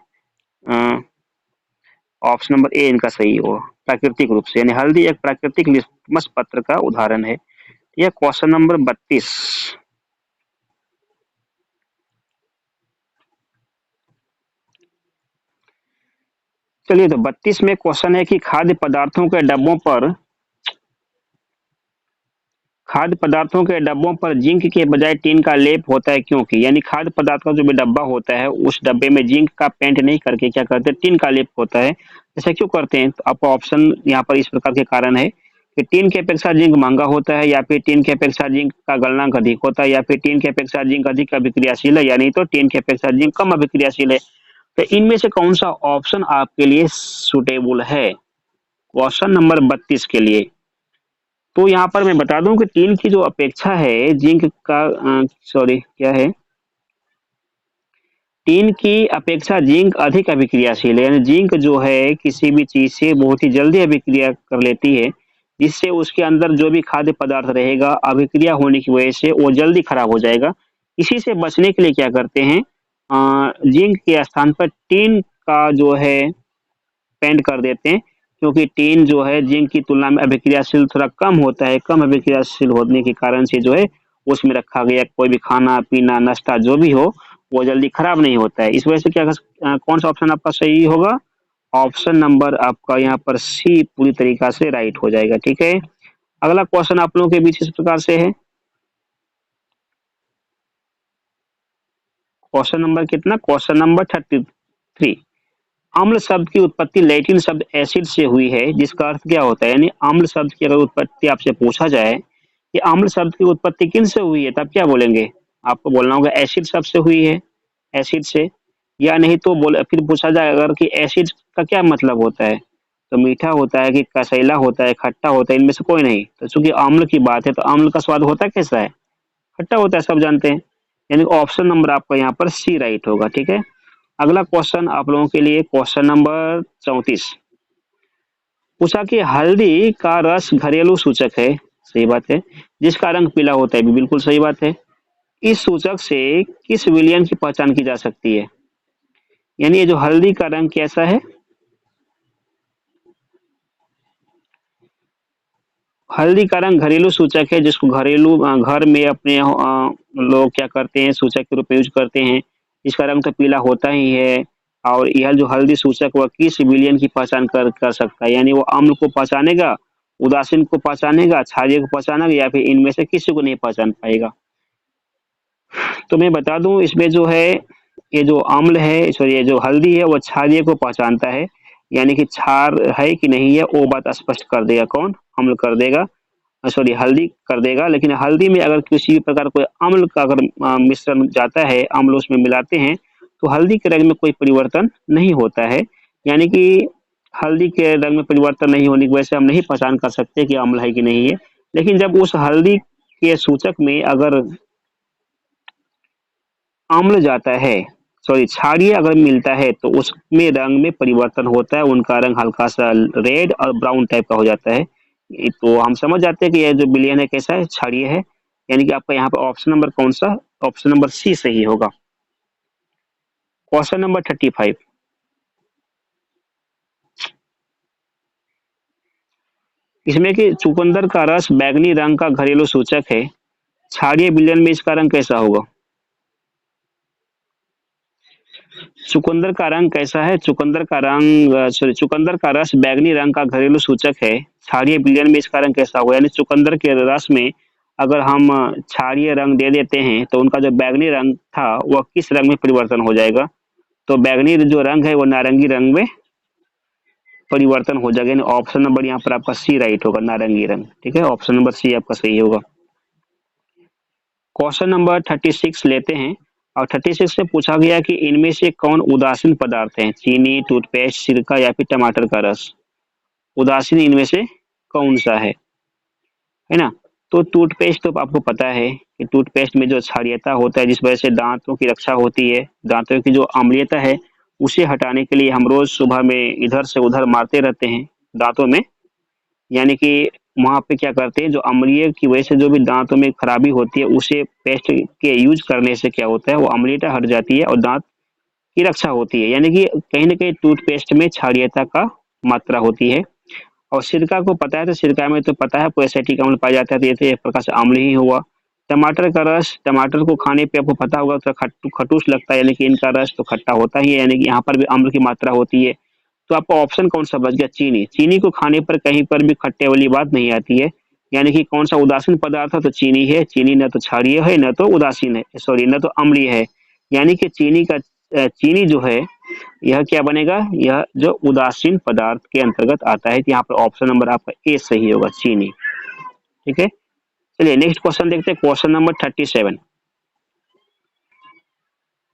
ऑप्शन नंबर ए इनका सही होगा, प्राकृतिक रूप से। यानी हल्दी एक प्राकृतिक लिटमस पत्र का उदाहरण है। यह क्वेश्चन नंबर 32। चलिए, तो 32 में क्वेश्चन है कि खाद्य पदार्थों के डब्बों पर जिंक के बजाय टीन का लेप होता है क्योंकि। यानी खाद्य पदार्थ का जो भी डब्बा होता है उस डब्बे में जिंक का पेंट नहीं करके क्या करते हैं, टीन का लेप होता है। ऐसा क्यों करते हैं, तो आपका ऑप्शन यहाँ पर इस प्रकार के कारण है कि टीन की अपेक्षा जिंक महंगा होता है, या फिर टीन की अपेक्षा जिंक का गलनांक अधिक होता है, या फिर टीन की अपेक्षा जिंक अधिक अभिक्रियाशील है, या नहीं तो टीन की अपेक्षा जिंक कम अभिक्रियाशील है। तो इनमें से कौन सा ऑप्शन आपके लिए सुटेबल है क्वेश्चन नंबर 32 के लिए। तो यहाँ पर मैं बता दूं कि टीन की जो अपेक्षा है जिंक का, सॉरी क्या है, टीन की अपेक्षा जिंक अधिक अभिक्रियाशील है। यानी जिंक जो है किसी भी चीज से बहुत ही जल्दी अभिक्रिया कर लेती है, जिससे उसके अंदर जो भी खाद्य पदार्थ रहेगा अभिक्रिया होने की वजह से वो जल्दी खराब हो जाएगा। इसी से बचने के लिए क्या करते हैं, जिंक के स्थान पर टीन का जो है पेंट कर देते हैं, क्योंकि टीन जो है जिंक की तुलना में अभिक्रियाशील थोड़ा कम होता है। कम अभिक्रियाशील होने के कारण से जो है उसमें रखा गया कोई भी खाना पीना नाश्ता जो भी हो वो जल्दी खराब नहीं होता है। इस वजह से क्या कौन सा ऑप्शन आपका सही होगा, ऑप्शन नंबर आपका यहाँ पर सी पूरी तरीका से राइट हो जाएगा। ठीक है, अगला क्वेश्चन आप लोगों के बीच इस प्रकार से है। क्वेश्चन नंबर कितना, क्वेश्चन नंबर 33। अम्ल शब्द की उत्पत्ति लैटिन शब्द एसिड से हुई है, जिसका अर्थ क्या होता है। यानी अम्ल शब्द की अगर उत्पत्ति आपसे पूछा जाए कि अम्ल शब्द की उत्पत्ति किन से हुई है, तब क्या बोलेंगे, आपको बोलना होगा एसिड शब्द से हुई है, एसिड से। या नहीं तो फिर पूछा जाए अगर कि एसिड का क्या मतलब होता है, तो मीठा होता है कि कसैला होता है, खट्टा होता है, इनमें से कोई नहीं। तो चूंकि अम्ल की बात है तो अम्ल का स्वाद होता कैसा है, खट्टा होता है, सब जानते हैं। यानी ऑप्शन नंबर आपका यहाँ पर सी राइट होगा। ठीक है, अगला क्वेश्चन आप लोगों के लिए क्वेश्चन नंबर 34। पूछा कि हल्दी का रस घरेलू सूचक है, सही बात है। जिसका रंग पीला होता है भी बिल्कुल सही बात है। इस सूचक से किस विलयन की पहचान की जा सकती है? यानी ये जो हल्दी का रंग कैसा है? हल्दी का रंग घरेलू सूचक है जिसको घरेलू घर में अपने लोग क्या करते हैं सूचक के रूप में यूज करते हैं। इसका रंग तो पीला होता ही है। और यह जो हल्दी सूचक वह किस विलयन की पहचान कर कर सकता है? यानी वो अम्ल को पहचानेगा, उदासीन को पहचानेगा, क्षारीय को पहचानेगा या फिर इनमें से किसी को नहीं पहचान पाएगा? तो मैं बता दूं इसमें जो है ये जो अम्ल है सॉरी ये जो हल्दी है वो क्षारीय को पहचानता है। यानी कि क्षार है कि नहीं है वो बात स्पष्ट कर देगा कौन? अम्ल कर देगा, सॉरी हल्दी कर देगा। लेकिन हल्दी में अगर किसी भी प्रकार कोई अम्ल का अगर मिश्रण जाता है, अम्ल उसमें मिलाते हैं तो हल्दी के रंग में कोई परिवर्तन नहीं होता है। यानी कि हल्दी के रंग में परिवर्तन नहीं होने की वजह से हम नहीं पहचान कर सकते कि अम्ल है कि नहीं है। लेकिन जब उस हल्दी के सूचक में अगर अम्ल जाता है, सॉरी क्षारीय अगर मिलता है तो उसमें रंग में परिवर्तन होता है, उनका रंग हल्का सा रेड और ब्राउन टाइप का हो जाता है। तो हम समझ जाते हैं कि यह जो विलयन है कैसा है? क्षारीय है। यानी कि आपका यहाँ पे ऑप्शन नंबर कौन सा? ऑप्शन नंबर सी सही होगा। Question number 35। इसमें कि चुकंदर का रस बैगनी रंग का घरेलू सूचक है, क्षारीय विलयन में इसका रंग कैसा होगा? चुकंदर का रंग कैसा है? चुकंदर का रंग सॉरी चुकंदर का रस बैगनी रंग का घरेलू सूचक है, क्षारीय विलयन में इसका रंग कैसा होगा? यानी चुकंदर के रस में अगर हम क्षारीय रंग दे देते हैं तो उनका जो बैगनी रंग था वह किस रंग में परिवर्तन हो जाएगा? तो बैगनी जो रंग है वो नारंगी रंग में परिवर्तन हो जाएगा। यानी ऑप्शन नंबर यहाँ पर आपका सी राइट होगा, नारंगी रंग। ठीक है, ऑप्शन नंबर सी आपका सही होगा। क्वेश्चन नंबर 36 लेते हैं और 36 से पूछा गया कि इनमें से कौन उदासीन पदार्थ है? चीनी, टूथपेस्ट, सिरका या फिर टमाटर का रस? उदासीन इनमें से कौन सा है ना? तो टूथपेस्ट तो आपको पता है कि टूथपेस्ट में जो क्षारीयता होता है जिस वजह से दांतों की रक्षा होती है, दांतों की जो अम्लीयता है उसे हटाने के लिए हम रोज सुबह में इधर से उधर मारते रहते हैं दांतों में। यानी कि वहाँ पे क्या करते हैं जो अम्लीय की वजह से जो भी दांतों में खराबी होती है उसे पेस्ट के यूज करने से क्या होता है वो अम्लीयता हट जाती है और दांत की रक्षा होती है। यानी कि कहीं ना कहीं टूथपेस्ट में क्षारीयता का मात्रा होती है। और सिरका को पता है तो सिरका में तो पता है एसिटिक अम्ल पाया जाता है तो ये तो एक प्रकार से अम्ल ही हुआ। टमाटर का रस, टमाटर को खाने पे आपको पता होगा तो खटूस लगता है, यानी कि इनका रस तो खट्टा होता ही है, यानी कि यहाँ पर भी अम्ल की मात्रा होती है। तो आपका ऑप्शन कौन सा बच गया? चीनी। चीनी को खाने पर कहीं पर भी खट्टे वाली बात नहीं आती है। यानी कि कौन सा उदासीन पदार्थ है? तो चीनी है। चीनी न तो क्षारीय है न तो उदासीन है, सॉरी न तो अम्लीय है। यानी कि चीनी जो है यह क्या बनेगा? यह जो उदासीन पदार्थ के अंतर्गत आता है। तो यहाँ पर ऑप्शन नंबर आपका ए सही होगा, चीनी। ठीक है, चलिए नेक्स्ट क्वेश्चन देखते हैं। Question number 37।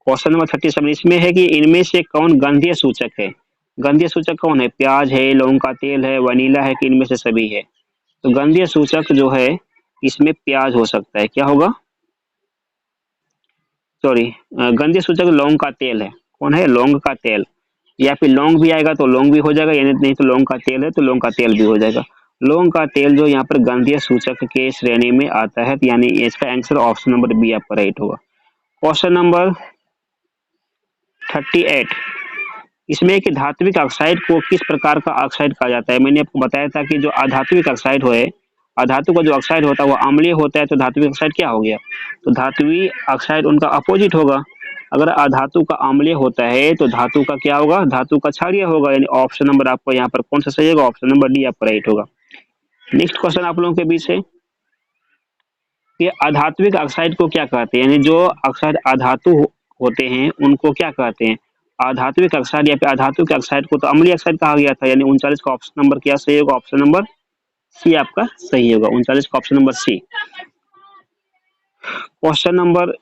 क्वेश्चन नंबर 37 इसमें है कि इनमें से कौन गंधीय सूचक है? गंधीय सूचक कौन है? प्याज है, लौंग का तेल है, वनीला है कि इनमें से सभी है? तो गंधीय सूचक जो है इसमें प्याज हो सकता है। क्या होगा? सॉरी, गंधीय सूचक लौंग का तेल है। कौन है? लौंग का तेल। या फिर लौंग भी आएगा तो लौंग भी हो जाएगा, यानी नहीं तो लौंग का तेल है तो लौंग का तेल भी हो जाएगा। लौंग का तेल जो यहाँ पर गंधीय सूचक के श्रेणी में आता है, तो यानी इसका आंसर ऑप्शन नंबर बी आपका राइट होगा। Question number 38। इसमें कि धात्विक ऑक्साइड को किस प्रकार का ऑक्साइड कहा जाता है? मैंने आपको बताया था कि जो अधात्विक ऑक्साइड है, अधातु का जो ऑक्साइड होता है वो अम्लीय होता है, तो धात्विक ऑक्साइड क्या हो गया? तो धात्विक ऑक्साइड उनका अपोजिट होगा। अगर अधातु का अम्लीय होता है तो धातु का क्या होगा? धातु का क्षारीय होगा। यानी ऑप्शन नंबर आपको यहाँ पर कौन सा सही होगा? ऑप्शन नंबर डी आपका राइट होगा। नेक्स्ट क्वेश्चन आप लोगों के बीच है कि अधात्विक ऑक्साइड को क्या कहते हैं? यानी जो ऑक्साइड अधातु होते हैं उनको क्या कहते हैं? अधात्विक ऑक्साइड या फिर अधातु के ऑक्साइड को तो अम्लीय ऑक्साइड कहा गया था। यानी 39 का ऑप्शन नंबर क्या सही होगा? ऑप्शन नंबर सी आपका सही होगा। 39 का option number C. Question number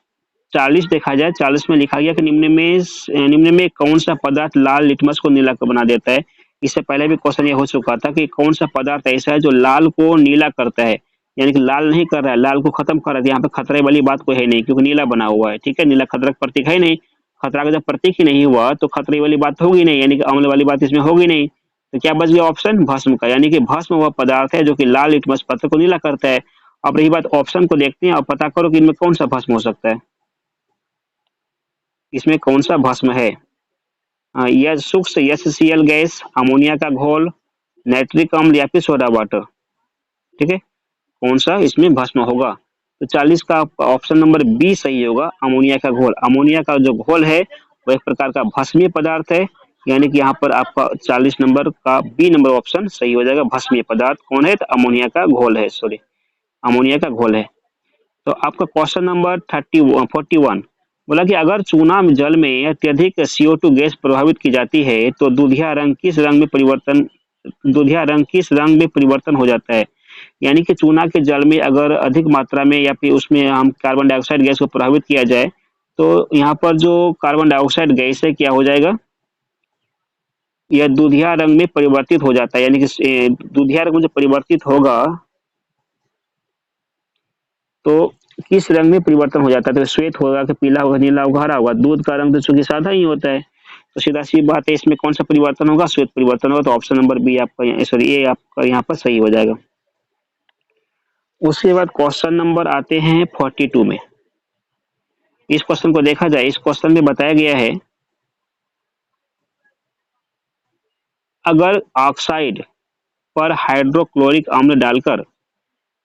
40 देखा जाए, 40 में लिखा गया कि निम्न में कौन सा पदार्थ लाल लिटमस को नीला बना देता है? इससे पहले भी क्वेश्चन ये हो चुका था कि कौन सा पदार्थ ऐसा है जो लाल को नीला करता है? यानी कि लाल नहीं कर रहा है, लाल को खत्म कर रहा है। यहाँ पे खतरे वाली बात कोई है नहीं क्योंकि नीला बना हुआ है। ठीक है, नीला खतरा का प्रतीक है नहीं। खतरा का जब प्रतीक ही नहीं हुआ तो खतरे वाली बात होगी नहीं, यानी कि अम्ल वाली बात इसमें होगी नहीं। तो क्या बच गया ऑप्शन भस्म का, यानी कि भस्म वह पदार्थ है जो कि लाल लिटमस पत्र को नीला करता है। अब रही बात ऑप्शन को देखते हैं और पता करो कि इनमें कौन सा भस्म हो सकता है, इसमें कौन सा भस्म है। यह सूक्ष्म HCl गैस, अमोनिया का घोल, नाइट्रिक अम्ल या फिर सोडा वाटर। ठीक है, कौन सा इसमें भस्म होगा। तो 40 का ऑप्शन नंबर बी सही होगा, अमोनिया का घोल। अमोनिया का जो घोल है वो एक प्रकार का भस्मीय पदार्थ है, यानी कि यहाँ पर आपका 40 नंबर का बी नंबर ऑप्शन सही हो जाएगा। भस्मीय पदार्थ कौन है, तो अमोनिया का घोल है, सॉरी अमोनिया का घोल है। तो आपका क्वेश्चन नंबर 41 बोला कि अगर चूना में जल में अत्यधिक CO2 गैस प्रभावित की जाती है तो दुधिया रंग किस रंग में परिवर्तन हो जाता है। यानी कि चूना के जल में अगर अधिक मात्रा में या फिर उसमें हम कार्बन डाइऑक्साइड गैस को प्रभावित किया जाए तो यहाँ पर जो कार्बन डाइऑक्साइड गैस है क्या हो जाएगा, यह दुधिया रंग में परिवर्तित हो जाता है। यानी कि दुधिया रंग में जो परिवर्तित होगा तो किस रंग में परिवर्तन हो जाता है, तो श्वेत होगा कि पीला होगा, नीला होगा, हरा होगा। दूध का रंग तो चूंकि सादा ही होता है, तो सीधा सी बात है इसमें कौन सा परिवर्तन होगा, श्वेत परिवर्तन होगा। तो ऑप्शन नंबर बी आपका, सॉरी ए आपका यहाँ पर सही हो जाएगा। उसके बाद क्वेश्चन नंबर आते हैं 42 में। इस क्वेश्चन को देखा जाए, इस क्वेश्चन में बताया गया है अगर ऑक्साइड पर हाइड्रोक्लोरिक अम्ल डालकर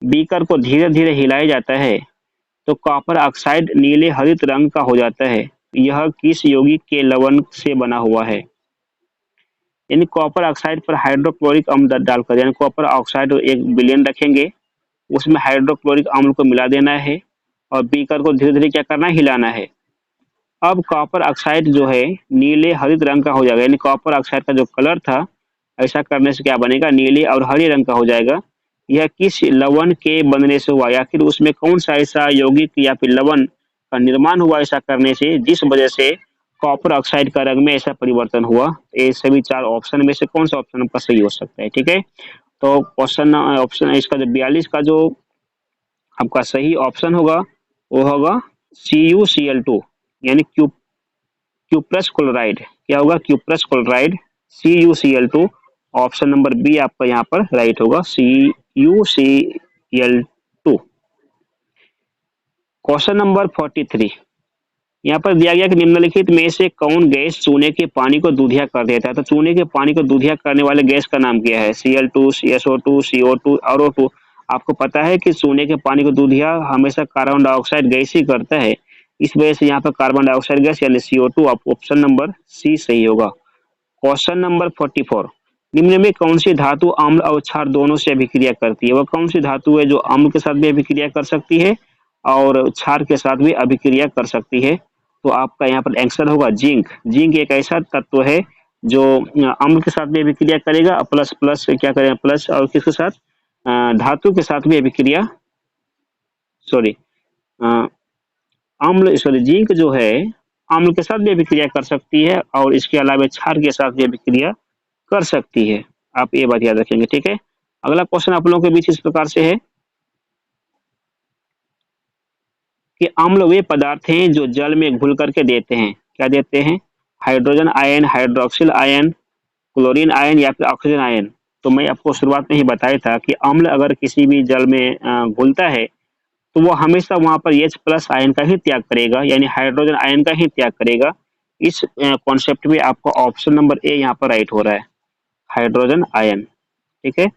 बीकर को धीरे धीरे हिलाया जाता है तो कॉपर ऑक्साइड नीले हरित रंग का हो जाता है। यह किस यौगिक के लवण से बना हुआ है। यानी कॉपर ऑक्साइड पर हाइड्रोक्लोरिक अम्ल डालकर, यानी कॉपर ऑक्साइड 1 बिलियन रखेंगे, उसमें हाइड्रोक्लोरिक अम्ल को मिला देना है और बीकर को धीरे धीरे क्या करना है, हिलाना है। अब कॉपर ऑक्साइड जो है नीले हरित रंग का हो जाएगा, यानी कॉपर ऑक्साइड का जो कलर था ऐसा करने से क्या बनेगा, नीले और हरे रंग का हो जाएगा। यह किस लवण के बनने से हुआ, या फिर उसमें कौन सा ऐसा यौगिक या फिर लवण का निर्माण हुआ ऐसा करने से, जिस वजह से कॉपर ऑक्साइड का रंग में ऐसा परिवर्तन हुआ। ये सभी 4 ऑप्शन में से कौन सा ऑप्शन आपका सही हो सकता है। ठीक है, तो क्वेश्चन ऑप्शन इसका जो 42 का जो आपका सही ऑप्शन होगा वो होगा CuCl2, यानी क्यूप्रस क्लोराइड। क्या होगा, cuprous chloride, CuCl2। Option number B आपका यहाँ पर राइट होगा, CuCl2। क्वेश्चन नंबर 43 यहाँ पर दिया गया कि निम्नलिखित में से कौन गैस चूने के पानी को दूधिया कर देता है। तो चूने के पानी को दूधिया करने वाले गैस का नाम क्या है, Cl2, CSO2, CO2 और O2। आपको पता है कि चूने के पानी को दूधिया हमेशा कार्बन डाइऑक्साइड गैस ही करता है, इस वजह से यहाँ पर कार्बन डाइऑक्साइड गैस यानी CO2 ऑप्शन नंबर सी सही होगा। क्वेश्चन नंबर 44 निम्न में कौन सी धातु अम्ल और क्षार दोनों से अभिक्रिया करती है। वह कौन सी धातु है जो अम्ल के साथ भी अभिक्रिया कर सकती है और क्षार के साथ भी अभिक्रिया कर सकती है। तो आपका यहाँ पर आंसर होगा जिंक। जिंक एक ऐसा तत्व है जो अम्ल के साथ भी अभिक्रिया करेगा, प्लस प्लस क्या करेगा, प्लस और किसके साथ, धातु के साथ भी अभिक्रिया, सॉरी अम्ल, सॉरी जिंक जो है अम्ल के साथ भी अभिक्रिया कर सकती है और इसके अलावा क्षार के साथ भी अभिक्रिया कर सकती है। आप ये बात याद रखेंगे। ठीक है, अगला क्वेश्चन आप लोगों के बीच इस प्रकार से है कि अम्ल वे पदार्थ हैं जो जल में घुल करके देते हैं। क्या देते हैं, hydrogen ion, hydroxyl ion, chlorine ion या फिर ऑक्सीजन आयन। तो मैं आपको शुरुआत में ही बताया था कि अम्ल अगर किसी भी जल में घुलता है तो वो हमेशा वहां पर H+ आयन का ही त्याग करेगा, यानी हाइड्रोजन आयन का ही त्याग करेगा। इस कॉन्सेप्ट में आपका ऑप्शन नंबर ए यहाँ पर राइट हो रहा है, हाइड्रोजन आयन। ठीक है,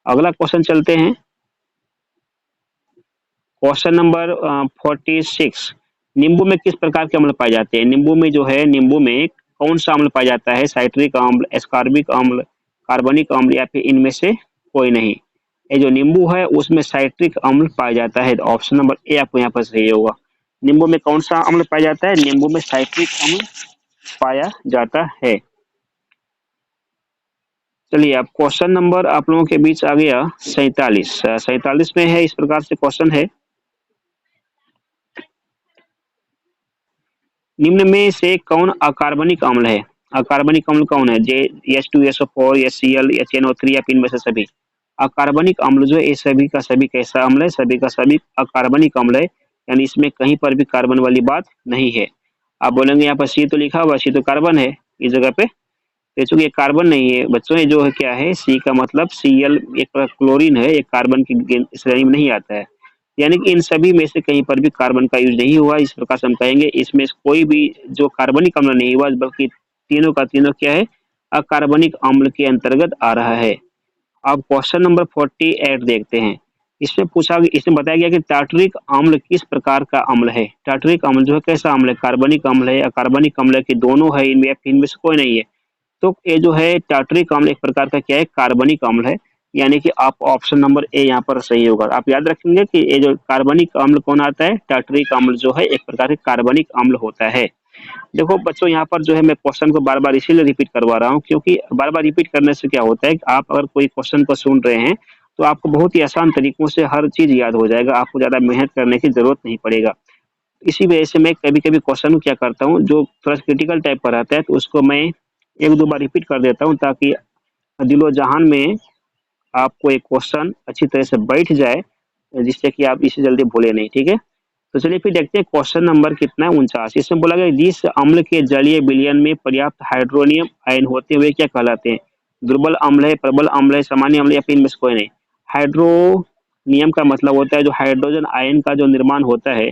अगला क्वेश्चन चलते हैं। क्वेश्चन नंबर 46 नींबू में किस प्रकार के अम्ल पाए जाते हैं। नींबू में जो है, नींबू में कौन सा अम्ल पाया जाता है, साइट्रिक अम्ल, एस्कॉर्बिक अम्ल, कार्बनिक अम्ल या फिर इनमें से कोई नहीं। ये जो नींबू है उसमें साइट्रिक अम्ल पाया जाता है। ऑप्शन नंबर ए आपको यहाँ पर सही होगा। नींबू में कौन सा अम्ल पाया जाता है, नींबू में साइट्रिक अम्ल पाया जाता है। चलिए, अब क्वेश्चन नंबर आप लोगों के बीच आ गया 47 में है, इस प्रकार से क्वेश्चन है, निम्न में से कौन अकार्बनिक अम्ल है। अकार्बनिक अम्ल कौन है, H2SO4, HCl, HNO3 या फिर इनमें से सभी। अकार्बनिक अम्ल जो है ये सभी का सभी कैसा अम्ल है, सभी का सभी अकार्बनिक अम्ल है, यानी इसमें कहीं पर भी कार्बन वाली बात नहीं है। आप बोलेंगे यहाँ पर सी तो लिखा हुआ, सी तो कार्बन है इस जगह पे, तो चूंकि ये कार्बन नहीं है बच्चों, ये जो है क्या है, सी का मतलब Cl एक प्रकार क्लोरीन है, एक कार्बन की श्रेणी में नहीं आता है। यानी कि इन सभी में से कहीं पर भी कार्बन का यूज नहीं हुआ। इस प्रकार से हम कहेंगे इसमें कोई भी जो कार्बनिक अम्ल नहीं हुआ, बल्कि तीनों का तीनों क्या है, अकार्बनिक अम्ल के अंतर्गत आ रहा है। अब क्वेश्चन नंबर 48 देखते हैं। इसमें बताया गया कि टार्टरिक अम्ल किस प्रकार का अम्ल है। टार्टरिक अम्ल जो है कैसा अम्ल है, कार्बनिक अम्ल है, अकार्बनिक अम्ल है, कि दोनों है इनमें, या फिर इनमें से कोई नहीं है। तो ये जो है टार्टरिक अम्ल एक प्रकार का क्या है, कार्बनिक अम्ल है। यानी कि आप ऑप्शन नंबर ए यहाँ पर सही होगा। आप याद रखेंगे कि ये जो कार्बनिक अम्ल कौन आता है, टार्टरिक अम्ल जो है एक प्रकार का कार्बनिक अम्ल होता है। देखो बच्चों, यहाँ पर जो है मैं क्वेश्चन को बार बार इसीलिए रिपीट करवा रहा हूँ, क्योंकि बार बार रिपीट करने से क्या होता है कि आप अगर कोई क्वेश्चन को सुन रहे हैं तो आपको बहुत ही आसान तरीकों से हर चीज याद हो जाएगा, आपको ज्यादा मेहनत करने की जरूरत नहीं पड़ेगा। इसी वजह से मैं कभी कभी क्वेश्चन को क्या करता हूँ, जो थोड़ा क्रिटिकल टाइप का रहता है तो उसको मैं एक दो बार रिपीट कर देता हूँ, ताकि दिलो जहान में आपको एक क्वेश्चन अच्छी तरह से बैठ जाए, जिससे कि आप इसे जल्दी भूले नहीं। ठीक है, तो चलिए फिर देखते हैं क्वेश्चन नंबर कितना है, 49। इसमें बोला गया जिस अम्ल के जलीय विलयन में पर्याप्त हाइड्रोनियम आयन होते हुए क्या कहलाते हैं। दुर्बल अम्ल है, प्रबल अम्ल है, सामान्य अम्ल, या फिर इनमें से कोई नहीं। हाइड्रोनियम का मतलब होता है जो हाइड्रोजन आयन का जो निर्माण होता है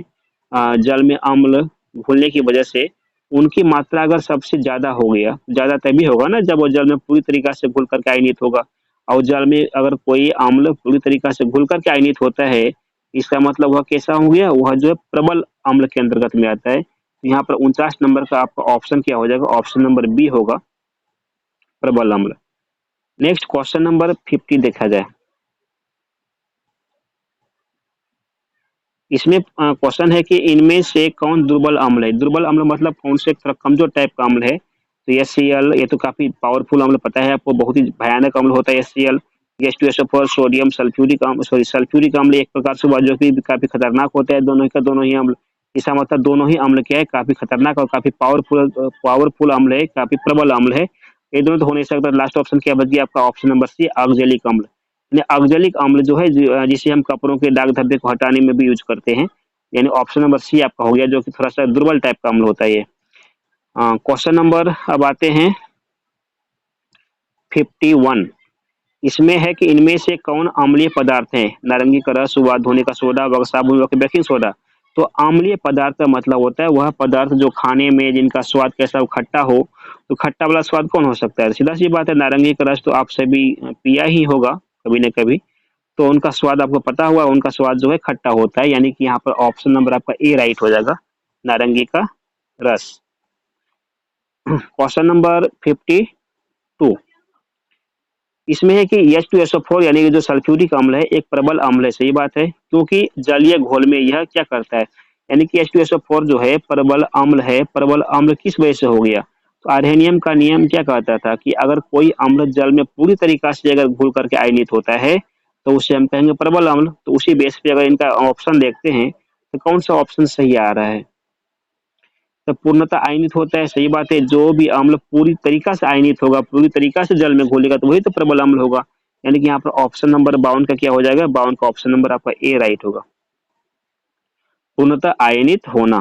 जल में अम्ल घुलने की वजह से, उनकी मात्रा अगर सबसे ज्यादा हो गया, ज्यादा तभी होगा ना जब वो जल में पूरी तरीका से घुल करके आयनित होगा। और जल में अगर कोई अम्ल पूरी तरीका से घुल करके आयनित होता है, इसका मतलब वह कैसा हो गया, वह जो है प्रबल अम्ल के अंतर्गत में आता है। तो यहाँ पर 49 नंबर का आपका ऑप्शन क्या हो जाएगा, ऑप्शन नंबर बी होगा, प्रबल अम्ल। नेक्स्ट क्वेश्चन नंबर 50 देखा जाए। इसमें क्वेश्चन है कि इनमें से कौन दुर्बल अम्ल है। दुर्बल अम्ल मतलब कौन से थोड़ा कमजोर टाइप का अम्ल है। तो HCl, ये तो काफी पावरफुल अम्ल पता है आपको, बहुत ही भयानक अम्ल होता है HCl। H2SO4, सोडियम सल्फ्यूरिक अम्ल, सॉरी सल्फ्यूरिक अम्ल एक प्रकार से जो कि काफी खतरनाक होता है। दोनों का दोनों ही अम्ल, इसका मतलब दोनों ही अम्ल क्या है, काफी खतरनाक और काफी पावरफुल अम्ल है, काफी प्रबल अम्ल है। ये दोनों तो हो नहीं सकता। लास्ट ऑप्शन क्या बच गया आपका, ऑप्शन नंबर सी, ऑक्जेलिक अम्ल। ऑक्जेलिक अम्ल जो है जिसे हम कपड़ों के दाग धब्बे को हटाने में भी यूज करते हैं। यानी ऑप्शन नंबर सी आपका हो गया, जो कि थोड़ा सा दुर्बल टाइप का अम्ल होता है ये। क्वेश्चन नंबर अब आते हैं 51। इसमें है कि इनमें से कौन अम्लीय पदार्थ है। नारंगी का रस हुआ, धोने का सोडा, साबुन व बेकिंग सोडा। तो अम्लीय पदार्थ का मतलब होता है वह पदार्थ जो खाने में जिनका स्वाद कैसा हो, खट्टा हो। तो खट्टा वाला स्वाद कौन हो सकता है, सीधा सी बात है, नारंगी का रस तो आप सभी पिया ही होगा कभी न कभी। तो उनका स्वाद आपको पता हुआ, उनका स्वाद जो है खट्टा होता है। यानी कि यहाँ पर ऑप्शन नंबर आपका ए राइट हो जाएगा, नारंगी का रस। Question number 52। इसमें है कि H2SO4 यानी कि जो सल्फ्यूरिक अम्ल है एक प्रबल अम्ल है। सही बात है, क्योंकि जलीय घोल में यह क्या करता है, यानी कि H2SO4 जो है प्रबल अम्ल है। प्रबल अम्ल किस वजह से हो गया, तो आर्हेनियम का नियम क्या कहता था कि अगर कोई अम्ल जल में पूरी तरीका से अगर घुल करके आयनित होता है तो उसे हम कहेंगे प्रबल अम्ल। तो उसी बेस पे अगर इनका ऑप्शन देखते हैं तो कौन सा ऑप्शन सही आ रहा है, तो पूर्णतः आयनित होता है। सही बात है, जो भी अम्ल पूरी तरीका से आयनित होगा, पूरी तरीका से जल में घुलेगा, तो वही तो प्रबल अम्ल होगा। यानी कि यहाँ पर ऑप्शन नंबर 52 का क्या हो जाएगा, 52 का ऑप्शन नंबर आपका ए राइट होगा, पूर्णतः आयनित होना।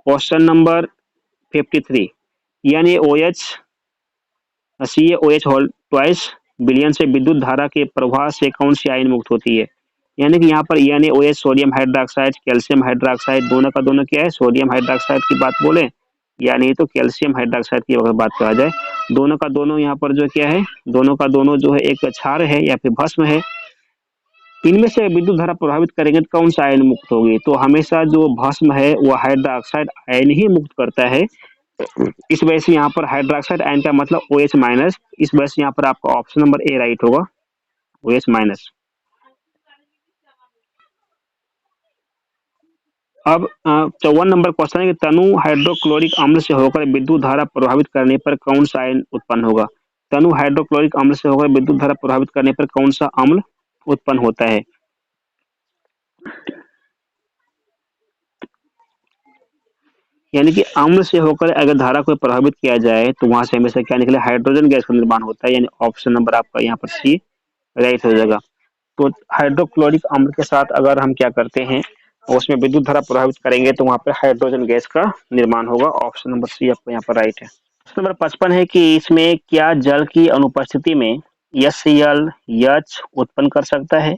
Question number 53। यानी OH CaOH होल ट्वाइस विलयन से विद्युत धारा के प्रवाह से कौन सी आयन मुक्त होती है। यानी कि यहाँ पर NaOH sodium hydroxide, calcium hydroxide, दोनों का दोनों क्या है, सोडियम हाइड्रोक्साइड की बात बोले या नहीं तो कैल्शियम हाइड्रोक्साइड की अगर बात करा जाए, दोनों का दोनों यहाँ पर जो क्या है, दोनों का दोनों जो है एक क्षार है या फिर भस्म है। इनमें से विद्युत धारा प्रभावित करेंगे तो कौन सा आयन मुक्त होगी, तो हमेशा जो भस्म है वो हाइड्रोक्साइड आयन ही मुक्त करता है। इस वजह से यहाँ पर हाइड्रोक्साइड आयन का मतलब OH माइनस। इस वजह से यहाँ पर आपका ऑप्शन नंबर ए राइट होगा, OH माइनस। अब 54 नंबर क्वेश्चन है कि तनु हाइड्रोक्लोरिक अम्ल से होकर विद्युत धारा प्रभावित करने पर कौन सा आयन उत्पन्न होगा। तनु हाइड्रोक्लोरिक अम्ल से होकर विद्युत धारा प्रभावित करने पर कौन सा अम्ल उत्पन्न होता है। यानी कि अम्ल से होकर अगर धारा को प्रभावित किया जाए तो वहां से हमेशा क्या निकले, हाइड्रोजन गैस का निर्माण होता है। यानी ऑप्शन नंबर आपका यहाँ पर सी राइट हो जाएगा। तो हाइड्रोक्लोरिक अम्ल के साथ अगर हम क्या करते हैं, उसमें विद्युत धारा प्रभावित करेंगे तो वहां पर हाइड्रोजन गैस का निर्माण होगा। ऑप्शन नंबर सी आपका यहाँ पर राइट है। नंबर 55 है कि इसमें क्या जल की अनुपस्थिति में HCl एच उत्पन्न कर सकता है।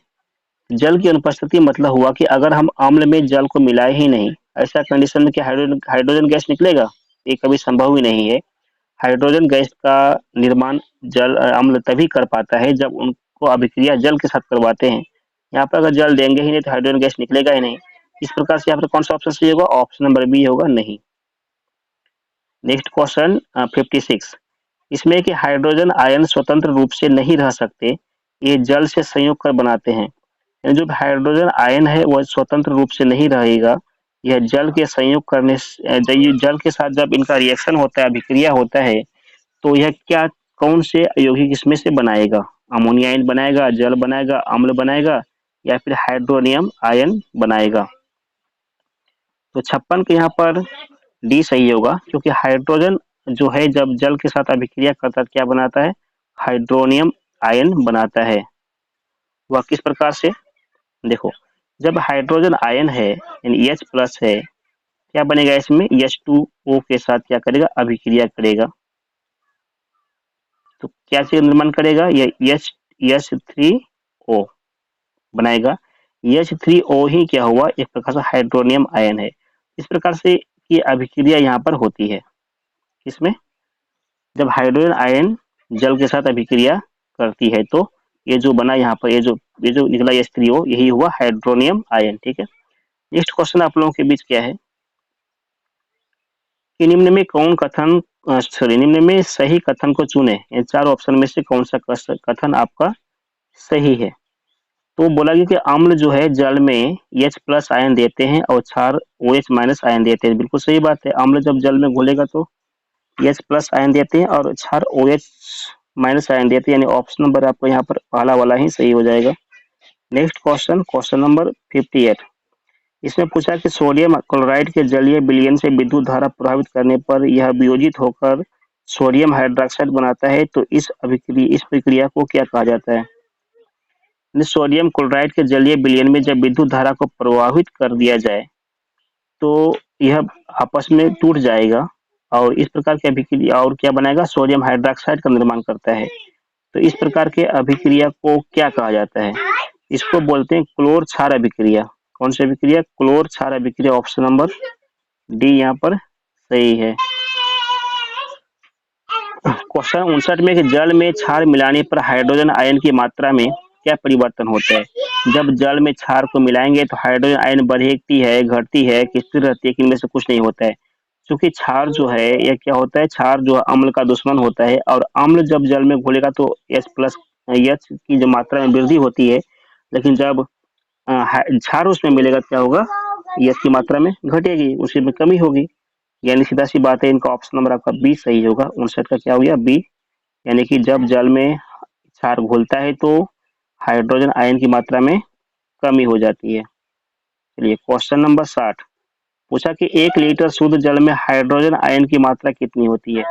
जल की अनुपस्थिति मतलब हुआ कि अगर हम अम्ल में जल को मिलाए ही नहीं, ऐसा कंडीशन में क्या हाइड्रोजन हाइड्रोजन गैस निकलेगा? ये कभी संभव ही नहीं है। हाइड्रोजन गैस का निर्माण जल अम्ल तभी कर पाता है जब उनको अभिक्रिया जल के साथ करवाते हैं। यहाँ पर अगर जल देंगे ही नहीं तो हाइड्रोजन गैस निकलेगा ही नहीं। इस प्रकार से यहाँ पर कौन सा ऑप्शन सही होगा? ऑप्शन नंबर बी होगा नहीं। नेक्स्ट क्वेश्चन 56, इसमें कि हाइड्रोजन आयन स्वतंत्र रूप से नहीं रह सकते, ये जल से संयोग कर बनाते हैं। जो हाइड्रोजन आयन है वह स्वतंत्र रूप से नहीं रहेगा, यह जल के संयोग करने से जल के साथ जब इनका रिएक्शन होता है, अभिक्रिया होता है, तो यह क्या कौन से यौगिक इसमें से बनाएगा? अमोनिया आयन बनाएगा, जल बनाएगा, अम्ल बनाएगा या फिर हाइड्रोनियम आयन बनाएगा? तो 56 के यहाँ पर डी सही होगा, क्योंकि हाइड्रोजन जो है जब जल के साथ अभिक्रिया करता है क्या बनाता है? हाइड्रोनियम आयन बनाता है। वह किस प्रकार से? देखो, जब हाइड्रोजन आयन है यानी H प्लस है, क्या बनेगा इसमें? H2O के साथ क्या करेगा? अभिक्रिया करेगा। तो क्या चीज निर्माण करेगा? यह H3O बनाएगा। H3O ही क्या हुआ? एक प्रकार से हाइड्रोनियम आयन है। इस प्रकार से ये अभिक्रिया यहाँ पर होती है। किसमें? जब हाइड्रोजन आयन जल के साथ अभिक्रिया करती है तो ये जो बना यहाँ पर, ये जो निकला H3O, यही हुआ हाइड्रोनियम आयन। ठीक है। नेक्स्ट क्वेश्चन आप लोगों के बीच क्या है कि निम्न में कौन कथन निम्न में सही कथन को चुने। इन चार ऑप्शन में से कौन सा कथन आपका सही है? तो बोला गया कि अम्ल जो है जल में H प्लस आयन देते हैं और क्षार OH माइनस आयन देते हैं। बिल्कुल सही बात है। अम्ल जब जल में घुलेगा तो H प्लस आयन देते हैं और क्षार OH माइनस आयन देते हैं, यानी ऑप्शन नंबर आपको यहाँ पर पहला वाला ही सही हो जाएगा। नेक्स्ट क्वेश्चन, क्वेश्चन नंबर 58, इसमें पूछा कि सोडियम क्लोराइड के जलीय विलयन से विद्युत धारा प्रभावित करने पर यह वियोजित होकर सोडियम हाइड्रोक्साइड बनाता है, तो इस प्रक्रिया को क्या कहा जाता है? सोडियम क्लोराइड के जलीय विलयन में जब विद्युत धारा को प्रवाहित कर दिया जाए तो यह आपस में टूट जाएगा और इस प्रकार की अभिक्रिया और क्या बनाएगा? सोडियम हाइड्रोक्साइड का निर्माण करता है। तो इस प्रकार के अभिक्रिया को क्या कहा जाता है? इसको बोलते हैं क्लोर क्षार अभिक्रिया। कौन सी अभिक्रिया? क्लोर क्षार अभिक्रिया। ऑप्शन नंबर डी यहाँ पर सही है। क्वेश्चन 59 में कि जल में क्षार मिलाने पर हाइड्रोजन आयन की मात्रा में क्या परिवर्तन होता है? जब जल में क्षार को मिलाएंगे तो हाइड्रोजन आयन बढ़ती है, घटती है, कि स्थिर रहती है, कि इनमें से कुछ नहीं होता है। क्योंकि क्षार जो है यह क्या होता है? क्षार जो अम्ल का दुश्मन होता है और अम्ल जब जल में घुलेगा तो H प्लस H की जो मात्रा में वृद्धि होती है, लेकिन जब क्षार उसमें मिलेगा क्या होगा? H की मात्रा में घटेगी, उसी में कमी होगी। यानी सीधा सी बात है, इनका ऑप्शन नंबर आपका बी सही होगा। 59 का क्या हो गया? बी। यानी कि जब जल में क्षार घुलता है तो हाइड्रोजन आयन की मात्रा में कमी हो जाती है। चलिए क्वेश्चन नंबर 60, पूछा कि 1 लीटर शुद्ध जल में हाइड्रोजन आयन की मात्रा कितनी होती है?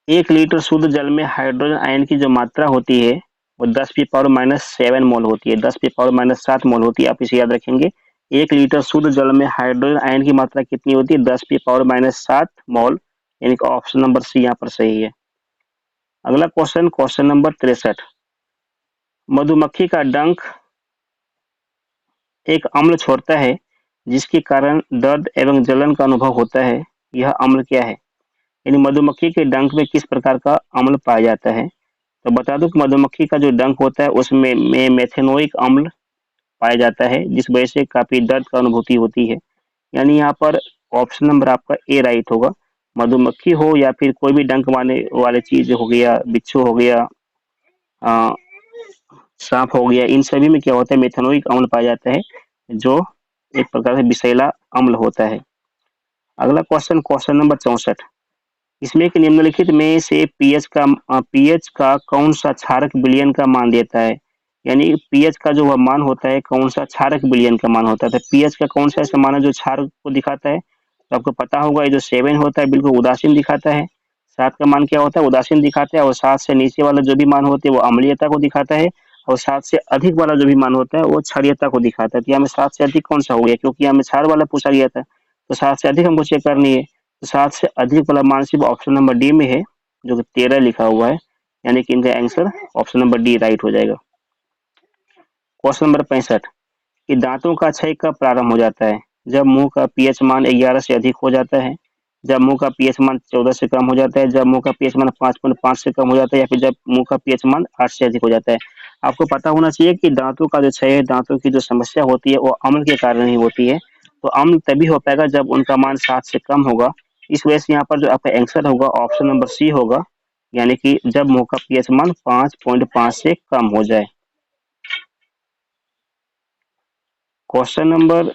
1 लीटर शुद्ध जल में हाइड्रोजन आयन की जो मात्रा होती है वो 10⁻⁻7 मोल होती है, 10⁻⁻7 मोल होती है। आप इसे याद रखेंगे। 1 लीटर शुद्ध जल में हाइड्रोजन आयन की मात्रा कितनी होती है? 10⁻⁻7 मोल। यानी कि ऑप्शन नंबर सी यहाँ पर सही है। अगला क्वेश्चन, क्वेश्चन नंबर 63, मधुमक्खी का डंक एक अम्ल छोड़ता है जिसके कारण दर्द एवं जलन का अनुभव होता है, यह अम्ल क्या है? यानी मधुमक्खी के डंक में किस प्रकार का अम्ल पाया जाता है? तो बता दूं कि मधुमक्खी का जो डंक होता है उसमें मेथेनोइक अम्ल पाया जाता है, जिस वजह से काफी दर्द का अनुभूति होती है। यानी यहाँ पर ऑप्शन नंबर आपका ए राइट होगा। मधुमक्खी हो या फिर कोई भी डंक मारने वाले चीज हो गया, बिच्छू हो गया, सांप हो गया, इन सभी में क्या होता है? मेथेनोइक अम्ल पाया जाता है, जो एक प्रकार से विषैला अम्ल होता है। अगला क्वेश्चन, क्वेश्चन नंबर 64, इसमें कि निम्नलिखित में से पीएच का कौन सा क्षारक विलयन का मान देता है? यानी पीएच का जो वह मान होता है कौन सा क्षारक विलयन का मान होता है? तो पीएच का कौन सा ऐसा मान है जो क्षार को दिखाता है? तो आपको पता होगा, ये जो 7 होता है बिल्कुल उदासीन दिखाता है। 7 का मान क्या होता है? उदासीन दिखाता है। और 7 से नीचे वाला जो भी मान होते हैं वो अम्लीयता को दिखाता है। और 7 से अधिक वाला जो भी मान होता है वो क्षारीयता को दिखाता है। तो यहाँ में 7 से अधिक कौन सा हो गया, क्योंकि यहाँ में क्षार वाला पूछा गया था, तो 7 से अधिक हमको चेक करनी है। तो 7 से अधिक वाला मान सिर्फ ऑप्शन नंबर डी में है, जो कि 13 लिखा हुआ है, यानी कि इनका answer option number D right हो जाएगा। क्वेश्चन नंबर 65 कि दांतों का क्षय कब प्रारंभ हो जाता है? जब मुंह का पीएच मान 11 से अधिक हो जाता है, जब मुंह का पीएच मान 14 से कम हो जाता है, जब मुंह का पीएच मान 5.5 से कम हो जाता है, या फिर जब मुंह का पीएच मान 8 से अधिक हो जाता है। आपको पता होना चाहिए कि दांतों का जो क्षय है, दांतों की जो समस्या होती है वो अम्ल के कारण ही होती है। तो अम्ल तभी हो पाएगा जब उनका मान 7 से कम होगा। इस वजह से यहाँ पर जो आपका आंसर होगा ऑप्शन नंबर सी होगा, यानी कि जब मुंह का पीएच मान 5.5 से कम हो जाए। क्वेश्चन नंबर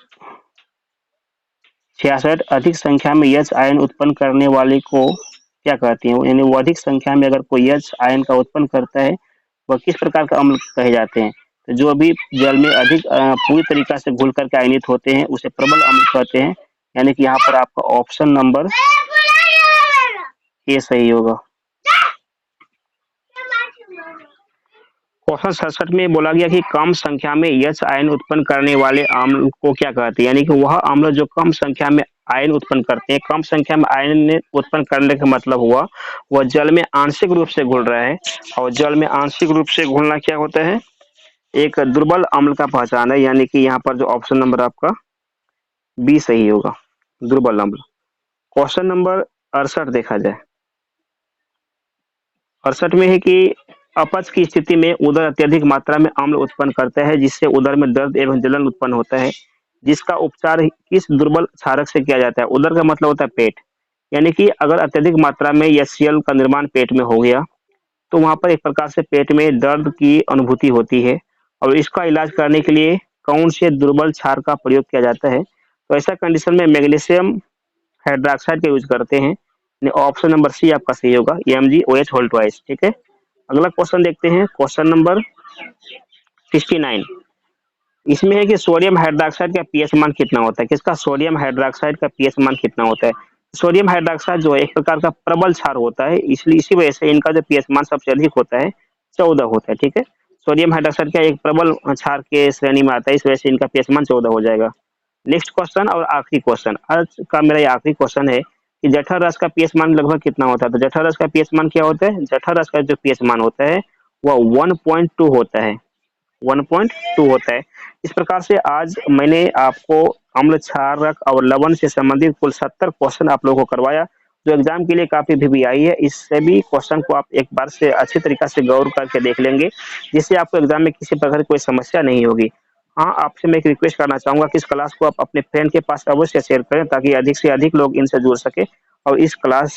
66 अधिक संख्या में एच आयन उत्पन्न करने वाले को क्या कहते हैं? यानी वो अधिक संख्या में अगर कोई एच आयन का उत्पन्न करता है, वह किस प्रकार का अम्ल कहे जाते हैं? तो जो भी जल में अधिक पूरी तरीका से घुल करके आयनित होते हैं उसे प्रबल अम्ल कहते हैं, यानी कि यहाँ पर आपका ऑप्शन नंबर ए सही होगा। क्वेश्चन 67 में बोला गया कि कम संख्या में एच आयन उत्पन्न करने वाले अम्ल को क्या कहते हैं? यानी कि वह अम्ल जो कम संख्या में आयन उत्पन्न करते हैं। कम संख्या में आयन उत्पन्न करने का मतलब हुआ वह जल में आंशिक रूप से घुल रहा है, और जल में आंशिक रूप से घुलना क्या होता है? एक दुर्बल अम्ल का पहचान है, यानी कि यहाँ पर जो ऑप्शन नंबर आपका बी सही होगा, दुर्बल अम्ल। क्वेश्चन नंबर 68 देखा जाए। 68 में है कि अपच की स्थिति में उदर अत्यधिक मात्रा में अम्ल उत्पन्न करता है, जिससे उदर में दर्द एवं जलन उत्पन्न होता है, जिसका उपचार किस दुर्बल क्षारक से किया जाता है? उदर का मतलब होता है पेट, यानी कि अगर अत्यधिक मात्रा में HCl का निर्माण पेट में हो गया तो वहां पर एक प्रकार से पेट में दर्द की अनुभूति होती है, और इसका इलाज करने के लिए कौन से दुर्बल क्षार का प्रयोग किया जाता है? तो ऐसा कंडीशन में मैग्नीशियम हाइड्रोक्साइड का यूज करते हैं। ऑप्शन नंबर सी आपका सही होगा, MgOH होल ट्वाइस। ठीक है, अगला क्वेश्चन देखते हैं, क्वेश्चन नंबर 69। इसमें है कि सोडियम हाइड्रोक्साइड का पीएच मान कितना होता है? किसका? सोडियम हाइड्रोक्साइड का पीएच मान कितना होता है? सोडियम हाइड्रोक्साइड जो है एक प्रकार का प्रबल क्षार होता है, इसलिए इसी वजह से इनका जो पीएच मान सबसे अधिक होता है, 14 होता है। ठीक है, सोडियम हाइड्रोक्साइड का एक प्रबल क्षार के श्रेणी में आता है, इस वजह से इनका पीएच मान 14 हो जाएगा। नेक्स्ट क्वेश्चन और आखिरी क्वेश्चन आज का मेरा ये आखिरी क्वेश्चन है कि जठर रस का पीएच मान लगभग कितना होता है? तो जठर रस का पीएच मान क्या होता है? जठर रस का जो पीएच मान होता है वह 1.2 होता है, 1.2 होता है। इस प्रकार से आज मैंने आपको अम्ल, क्षारक और लवण से संबंधित कुल 70 क्वेश्चन आप लोगों को करवाया, जो एग्जाम के लिए काफी वीवीआई है। इस सभी क्वेश्चन को आप एक बार से अच्छी तरीके से गौर करके देख लेंगे, जिससे आपको एग्जाम में किसी प्रकार की कोई समस्या नहीं होगी। हाँ, आपसे मैं एक रिक्वेस्ट करना चाहूंगा कि इस क्लास को आप अपने फ्रेंड के पास अवश्य शेयर करें, ताकि अधिक से अधिक लोग इनसे जुड़ सके और इस क्लास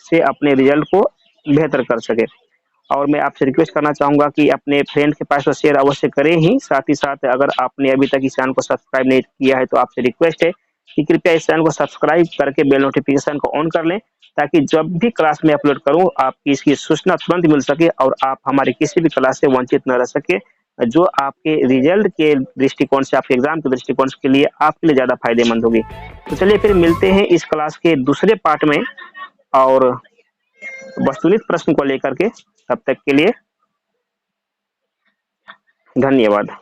से अपने रिजल्ट को बेहतर कर सके। और मैं आपसे रिक्वेस्ट करना चाहूंगा कि अपने फ्रेंड के पास तो शेयर अवश्य करें ही, साथ ही साथ अगर आपने अभी तक इस चैनल को सब्सक्राइब नहीं किया है तो आपसे रिक्वेस्ट है कि कृपया इस चैनल को सब्सक्राइब करके बेल नोटिफिकेशन को ऑन कर लें, ताकि जब भी क्लास में अपलोड करूं आपकी इसकी सूचना तुरंत मिल सके और आप हमारे किसी भी क्लास से वंचित न रह सके, जो आपके रिजल्ट के दृष्टिकोण से, आपके एग्जाम के दृष्टिकोण के लिए आपके लिए ज्यादा फायदेमंद होगी। तो चलिए फिर मिलते हैं इस क्लास के दूसरे पार्ट में और वस्तुनिष्ठ प्रश्न को लेकर के। तब तक के लिए धन्यवाद।